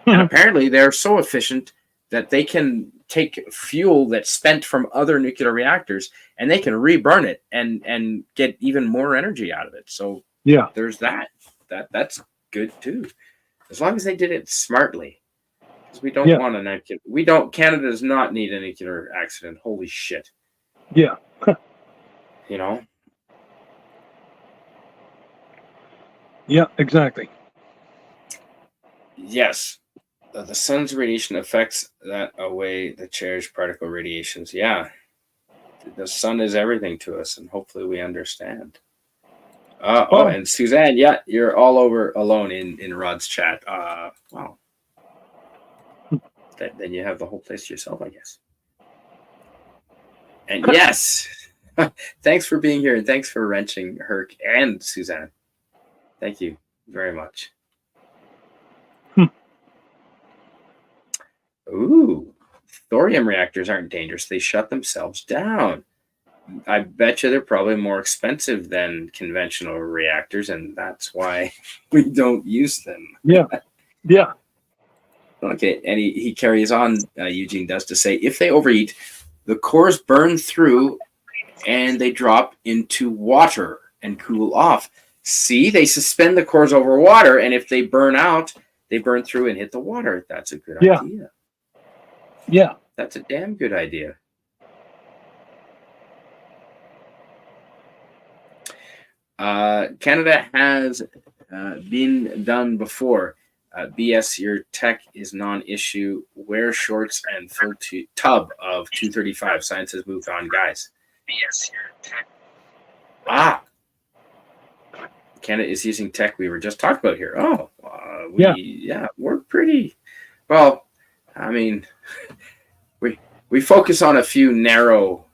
And apparently they're so efficient that they can take fuel that's spent from other nuclear reactors and they can reburn it and get even more energy out of it. So there's that. That's good too. As long as they did it smartly. Because we don't want a nuclear. Canada does not need a nuclear accident. Holy shit. Yeah. You know? Yeah, exactly. Yes. The sun's radiation affects that away the cherished particle radiations. Yeah. The sun is everything to us, and hopefully we understand. And Suzanne, you're all over alone in Rodd's chat. Wow. Then you have the whole place to yourself, I guess. And yes, thanks for being here, and thanks for wrenching Herc and Suzanne. Thank you very much. Ooh, thorium reactors aren't dangerous. They shut themselves down. I bet you they're probably more expensive than conventional reactors, and that's why we don't use them. Yeah. Okay, and he carries on, Eugene does, to say, if they overheat, the cores burn through and they drop into water and cool off. See, they suspend the cores over water, and if they burn out, they burn through and hit the water. That's a good idea. Yeah. That's a damn good idea. Canada has been done before. BS, your tech is non-issue. Wear shorts and full tub of 235. Science has moved on, guys. BS, your tech. Canada is using tech we were just talking about here. We're pretty well. I mean, we focus on a few narrow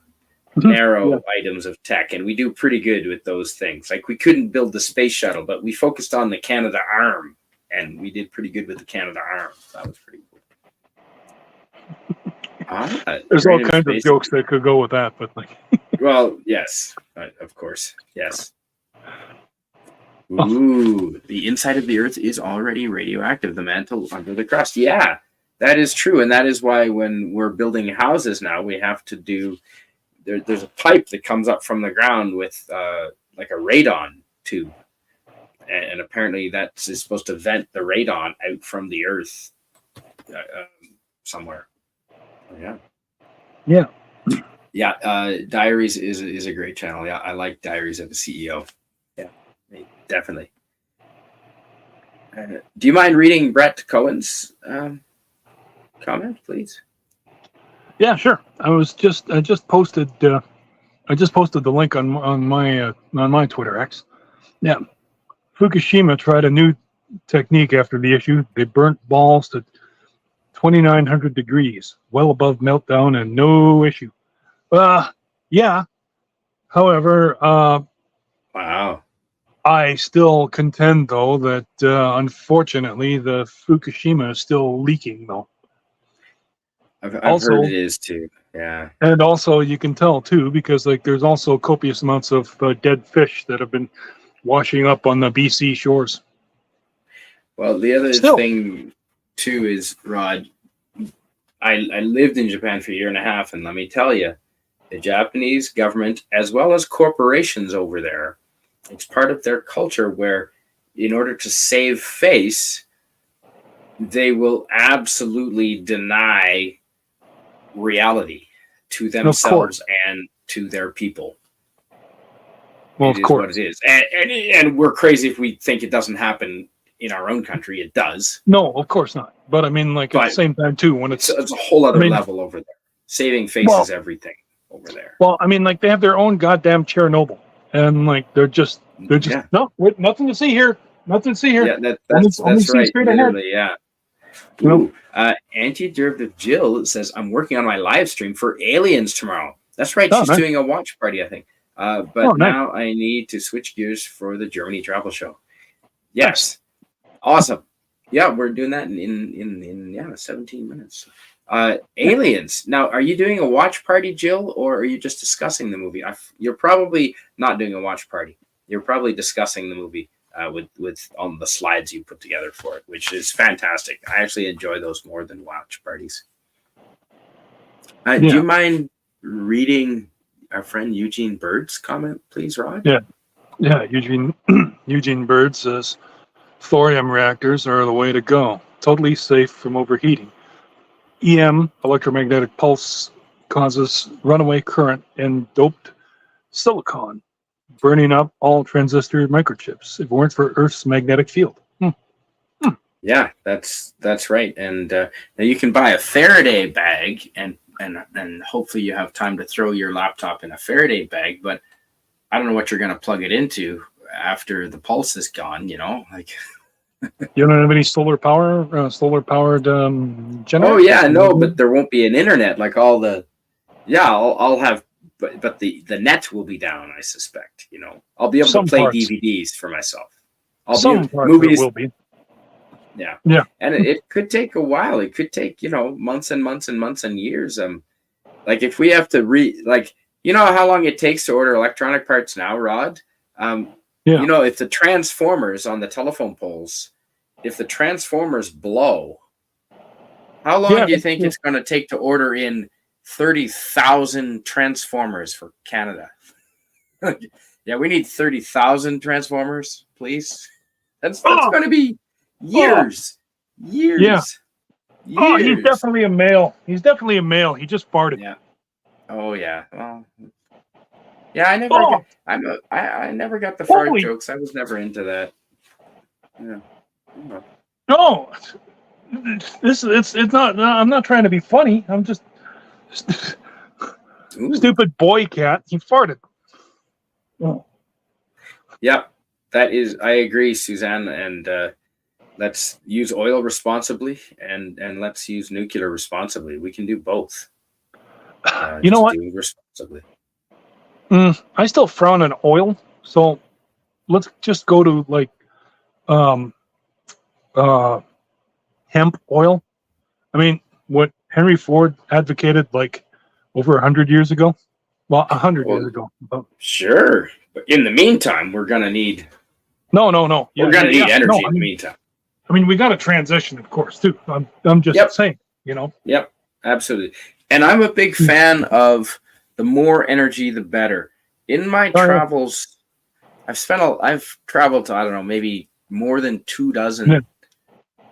items of tech, and we do pretty good with those things. Like, we couldn't build the space shuttle, but we focused on the Canada arm, and we did pretty good with the Canada arm. That was pretty cool. There's all kinds of jokes that could go with that, but like, well, yes, of course, yes. Ooh, the inside of the Earth is already radioactive. The mantle under the crust. Yeah, that is true, and that is why when we're building houses now, we have to do. There's a pipe that comes up from the ground with like a radon tube, and apparently that is supposed to vent the radon out from the Earth somewhere. Yeah. Diaries is a great channel. Yeah, I like Diaries of a CEO. Yeah, definitely. Do you mind reading Brett Cohen's comment, please? Yeah, sure. I just posted the link on my Twitter X. Yeah. Fukushima tried a new technique after the issue. They burnt balls to 2,900 degrees, well above meltdown, and no issue. Yeah. However, wow. I still contend, though, that unfortunately the Fukushima is still leaking, though. I've heard it is too. Yeah. And also, you can tell too, because like there's also copious amounts of dead fish that have been washing up on the BC shores. Well, the other thing too is, Rodd, I lived in Japan for a year and a half, and let me tell you, the Japanese government, as well as corporations over there, it's part of their culture where, in order to save face, they will absolutely deny reality to themselves and to their people. Well, it is what it is, and we're crazy if we think it doesn't happen in our own country. It does. No, of course not. But I mean, like at the same time too, when it's a whole other level over there. Saving face is everything over there. Well, I mean, like they have their own goddamn Chernobyl, and like they're just no, wait, nothing to see here. Nothing to see here. Yeah, that's right. Literally, ahead. Yeah. Ooh, Anti-Derivative Jill says, I'm working on my live stream for Aliens tomorrow. That's right. She's doing a watch party, I think. But now I need to switch gears for the Germany travel show. Yes. Awesome. Yeah, we're doing that in 17 minutes. Aliens. Now, are you doing a watch party, Jill, or are you just discussing the movie? You're probably not doing a watch party. You're probably discussing the movie with all the slides you put together for it, which is fantastic. I actually enjoy those more than watch parties. Do you mind reading our friend Eugene Bird's comment, please, Rod? Yeah. Eugene Bird says thorium reactors are the way to go. Totally safe from overheating. EM, electromagnetic pulse, causes runaway current in doped silicon, burning up all transistor microchips. If it weren't for Earth's magnetic field. Yeah, that's right. And now you can buy a Faraday bag, and hopefully you have time to throw your laptop in a Faraday bag. But I don't know what you're going to plug it into after the pulse is gone. Like. You don't have any solar powered generators? Oh yeah, no, but there won't be an internet like all the. Yeah, I'll have, but the net will be down. I suspect. I'll be able to play DVDs for myself. Movies will be. Yeah, and it could take a while. It could take months and months and months and years. Like if we have to how long it takes to order electronic parts now, Rod. If the transformers on the telephone poles, if the transformers blow, how long do you think it's going to take to order in 30,000 transformers for Canada? Yeah, we need 30,000 transformers, please. That's going to be years. Years. Yeah. Years. Oh, he's definitely a male. He just farted. Yeah. Oh, yeah. Well. Yeah, I never got the fart jokes. I was never into that. Yeah. No, it's not. I'm not trying to be funny. I'm just stupid boy cat. He farted. Oh. Yep, that is. I agree, Suzanne. And let's use oil responsibly, and let's use nuclear responsibly. We can do both. You know what? Do responsibly. I still frown on oil, so let's just go to hemp oil. I mean, what Henry Ford advocated over 100 years ago. Well, 100 years ago. Sure, but in the meantime, we're gonna need. No. Yeah, we're gonna need energy in the meantime. I mean, we got to transition, of course, too. I'm just saying, Yep, absolutely. And I'm a big fan of. The more energy, the better. In my travels, I've traveled to, I don't know, maybe more than 24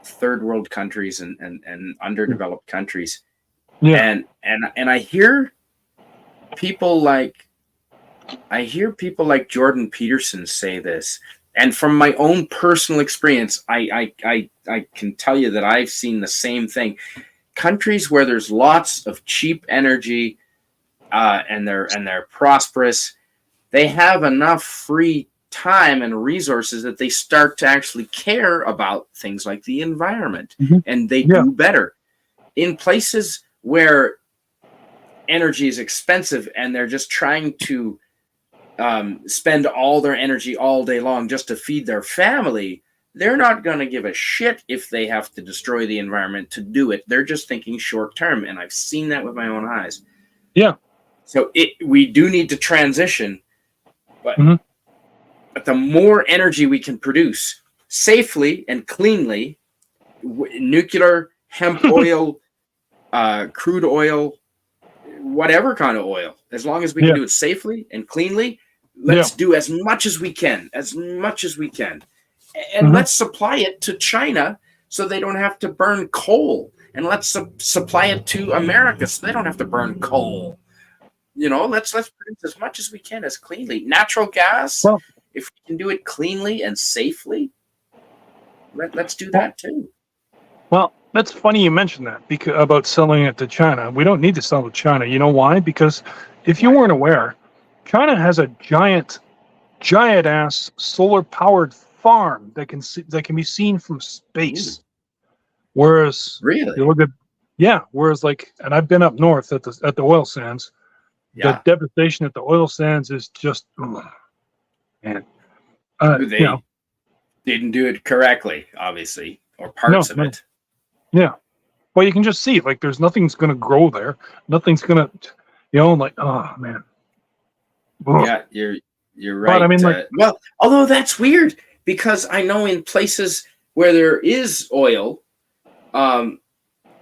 third world countries and underdeveloped countries. Yeah. And I hear people like Jordan Peterson say this. And from my own personal experience, I can tell you that I've seen the same thing. Countries where there's lots of cheap energy, and they're prosperous, they have enough free time and resources that they start to actually care about things like the environment, and they do better. In places where energy is expensive and they're just trying to spend all their energy all day long just to feed their family, they're not going to give a shit if they have to destroy the environment to do it. They're just thinking short term, and I've seen that with my own eyes. Yeah. So we do need to transition, but the more energy we can produce safely and cleanly, nuclear, hemp oil, crude oil, whatever kind of oil, as long as we can do it safely and cleanly, let's do as much as we can, And let's supply it to China so they don't have to burn coal. And let's supply it to America so they don't have to burn coal. Let's produce as much as we can as cleanly. Natural gas, if we can do it cleanly and safely, let's do that too. Well, that's funny you mentioned that about selling it to China. We don't need to sell to China. You know why? Because if you weren't aware, China has a giant ass solar powered farm that can be seen from space. Whereas really, you look at and I've been up north at the oil sands. The devastation at the oil sands is just, man. They didn't do it correctly, obviously, or parts of it. Yeah. Well, you can just see like there's nothing's going to grow there. Nothing's going to, like, oh man. Ugh. Yeah, you're But I right. mean, like, Well, although that's weird because I know in places where there is oil, um,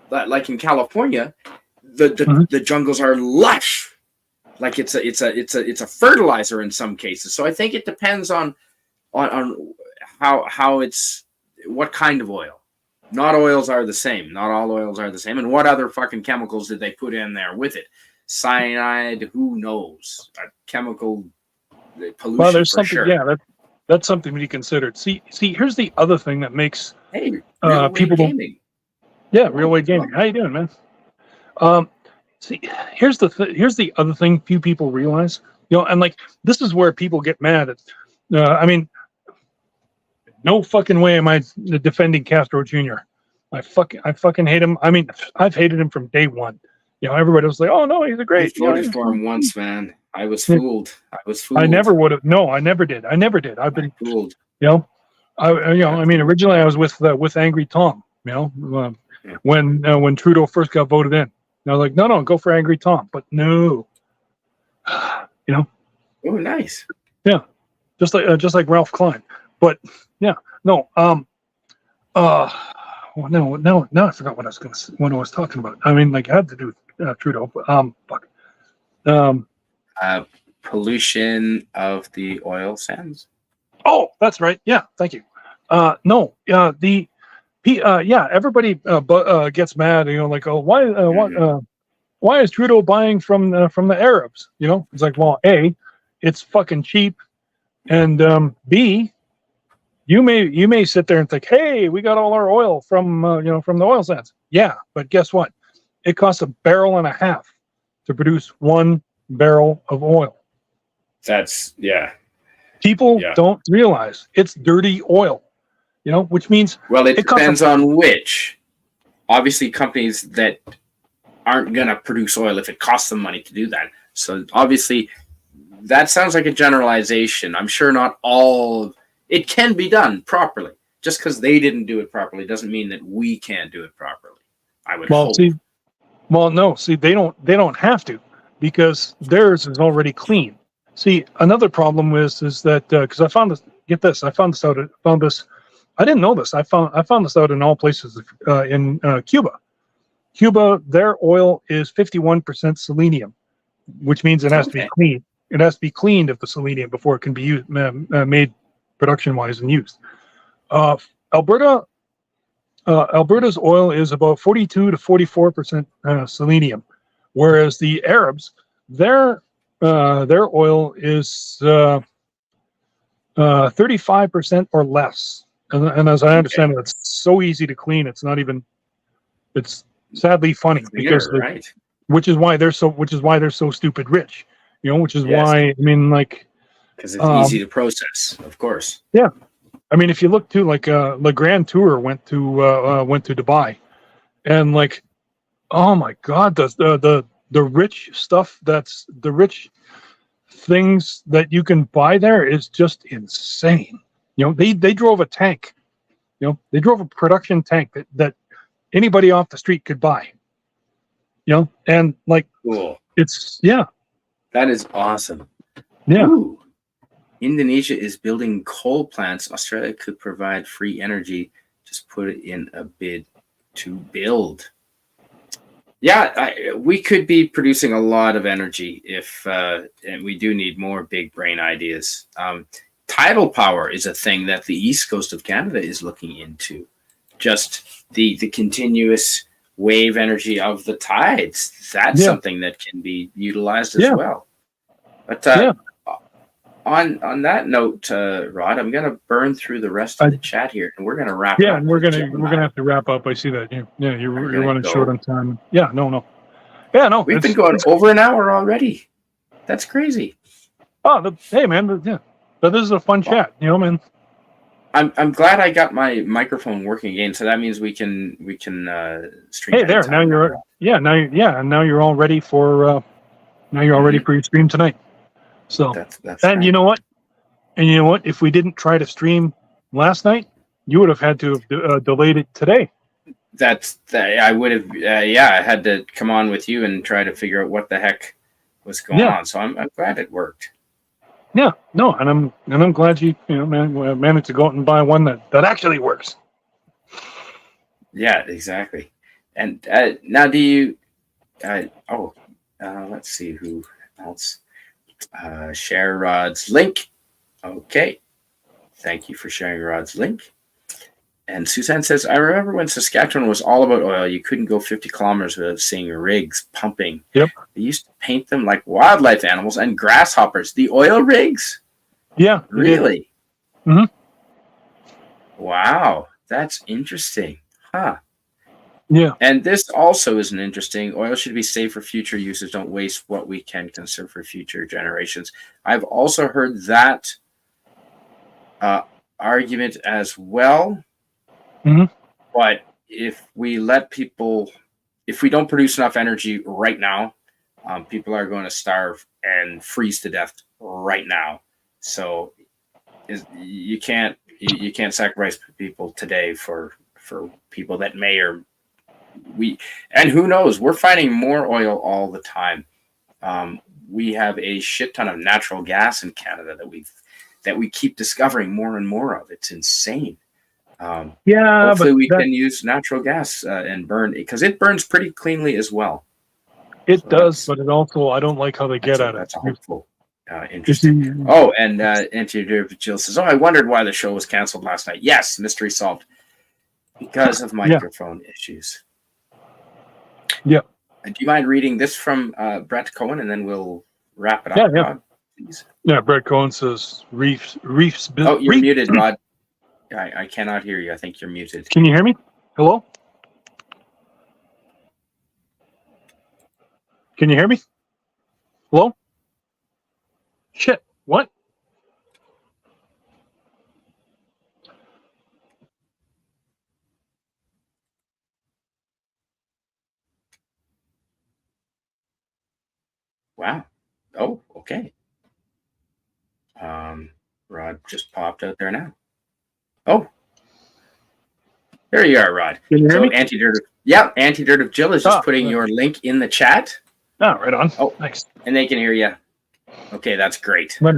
like in California, the jungles are lush. Like it's a fertilizer in some cases. So I think it depends on how it's what kind of oil. Not oils are the same. Not all oils are the same. And what other fucking chemicals did they put in there with it? Cyanide, who knows? A chemical pollution. well, there's for something. sure. Yeah, that's something to be considered. See, here's the other thing that makes Hey, real people don't. gaming. Yeah, real weight gaming. How you doing, man? See, here's the other thing few people realize. And like this is where people get mad at. I mean, no fucking way am I defending Castro Jr. I fucking hate him. I mean, I've hated him from day one. Everybody was like, "Oh no, he's a I great." voted for him once, man. I was fooled. I never would have. No, I never did. I've been fooled. I mean, originally I was with Angry Tom. When Trudeau first got voted in, and I was like, no, go for Angry Tom. But no, Oh, nice. Yeah, just like Ralph Klein. But yeah, no. Well, no. I forgot what I was talking about. I mean, like, it had to do with Trudeau. But fuck. Pollution of the oil sands. Oh, that's right. Yeah, thank you. No, everybody gets mad. Like, oh, why is Trudeau buying from the Arabs? It's like, well, A, it's fucking cheap, and B, you may sit there and think, hey, we got all our oil from the oil sands. Yeah, but guess what? It costs $1.5 barrels to produce 1 barrel of oil. That's People don't realize it's dirty oil. Which means it depends on which. Obviously, companies that aren't gonna produce oil if it costs them money to do that. So obviously, that sounds like a generalization. I'm sure not all. It can be done properly. Just because they didn't do it properly doesn't mean that we can't do it properly. I would hope. They don't have to, because theirs is already clean. See, another problem is that because I found this. Get this, I found this. I didn't know this. I found this out in all places in Cuba. Cuba, their oil is 51% selenium, which means it has to be clean. It has to be cleaned of the selenium before it can be used, made production-wise and used. Alberta's oil is about 42 to 44% selenium, whereas the Arabs, their oil is 35% or less. And as I understand it, it's so easy to clean. It's not even. It's sadly funny because which is why they're so stupid rich. Which is why, I mean, like, because it's easy to process, of course. Yeah, I mean, if you look too, like Le Grand Tour went to Dubai, and like, oh my God, the rich stuff, that's the rich things that you can buy there is just insane. They drove a tank. They drove a production tank that anybody off the street could buy. And like, cool. That is awesome. Yeah. Ooh. Indonesia is building coal plants. Australia could provide free energy. Just put it in a bid to build. Yeah, we could be producing a lot of energy and we do need more big brain ideas. Tidal power is a thing that the east coast of Canada is looking into. Just the continuous wave energy of the tides. That's something that can be utilized as well. But on that note, Rod, I'm gonna burn through the rest of the chat here, and we're gonna wrap. Yeah, and we're gonna have to wrap up. I see that. You're running short on time. Yeah, no. We've been going over an hour already. That's crazy. Oh, hey man, but this is a fun chat, man. I'm glad I got my microphone working again, so that means we can stream. Hey, there now now you're all ready for for your stream tonight. So that's and you know what? If we didn't try to stream last night, you would have had to have delayed it today. I would have, I had to come on with you and try to figure out what the heck was going Yeah. on. So I'm glad it worked. Yeah, no, and I'm glad you managed to go out and buy one that actually works. Yeah, exactly. And now, do you? Let's see who else. Share Rod's link. Okay, thank you for sharing Rod's link. And Suzanne says, I remember when Saskatchewan was all about oil, you couldn't go 50 kilometers without seeing rigs pumping. Yep. They used to paint them like wildlife animals and grasshoppers. The oil rigs? Yeah. Really? Mm-hmm. Wow. That's interesting. Huh. Yeah. And this also isn't interesting. Oil should be safe for future uses. Don't waste what we can conserve for future generations. I've also heard that argument as well. Mm-hmm. But if we don't produce enough energy right now, people are going to starve and freeze to death right now. So you can't sacrifice people today for people that may or and who knows, we're finding more oil all the time. We have a shit ton of natural gas in Canada that we keep discovering more and more of. It's insane. Hopefully we can use natural gas and burn, because it burns pretty cleanly as well. It does, but it also, I don't like how they get at it. That's a hopeful, interesting. Oh, and Jill says, I wondered why the show was canceled last night. Yes, mystery solved. Because of microphone issues. Yeah. Do you mind reading this from Brett Cohen, and then we'll wrap it up, Rod, please? Yeah, Brett Cohen says, reefs. Oh, you're muted, Rod. I cannot hear you. I think you're muted. Can you hear me? Hello? Can you hear me? Hello? Shit. What? Wow. Oh, okay. Rod just popped out there now. Oh. There you are, Rod. Can you hear me? Antidirt of Jill is just putting your link in the chat. Oh, right on. Oh, thanks. And they can hear you. Okay, that's great. Right.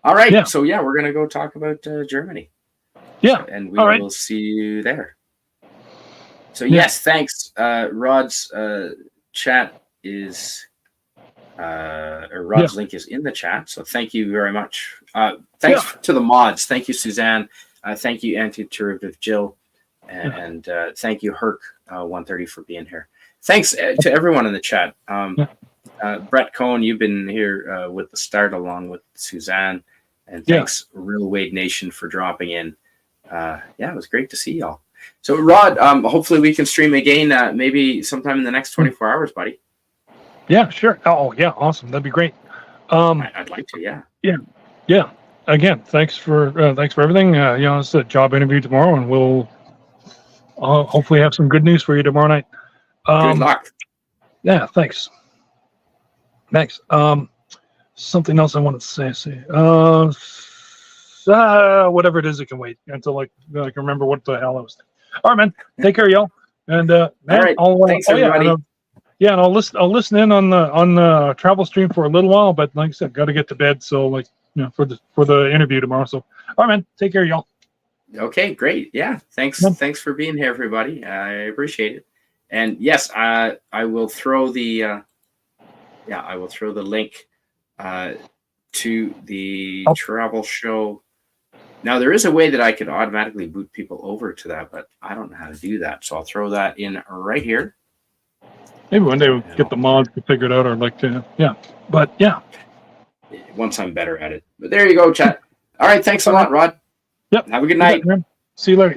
All right. Yeah. So, we're going to go talk about Germany. Yeah. And we will see you there. So, yes, thanks. Rod's chat is, Rod's link is in the chat. So, thank you very much. Thanks to the mods. Thank you, Suzanne. Thank you, Anti-Derivative Jill. And thank you, Herc 130, for being here. Thanks to everyone in the chat. Brett Cohen, you've been here with the start along with Suzanne. And thanks, Real Wade Nation, for dropping in. It was great to see y'all. So, Rod, hopefully we can stream again maybe sometime in the next 24 hours, buddy. Yeah, sure. Oh, yeah, awesome. That'd be great. I'd like to, Yeah. Again, thanks for everything. It's a job interview tomorrow, and we'll hopefully have some good news for you tomorrow night. Good luck. Yeah, thanks. Something else I wanted to say. Whatever it is, it can wait until I can remember what the hell I was thinking. All right, man. Take care, y'all. And man, all right. Thanks, everybody. And I'll listen in on the travel stream for a little while. But like I said, got to get to bed. So for the interview tomorrow. So all right, man. Take care, y'all. Okay, great. Yeah, thanks for being here, everybody. I appreciate it. And yes, I will throw the link to the travel show. Now, there is a way that I could automatically boot people over to that, but I don't know how to do that. So I'll throw that in right here. Maybe one day we'll get the mods to figure it out, or once I'm better at it. But there you go, chat. All right, thanks a lot, Rod. Yep. Have a good night. See you later.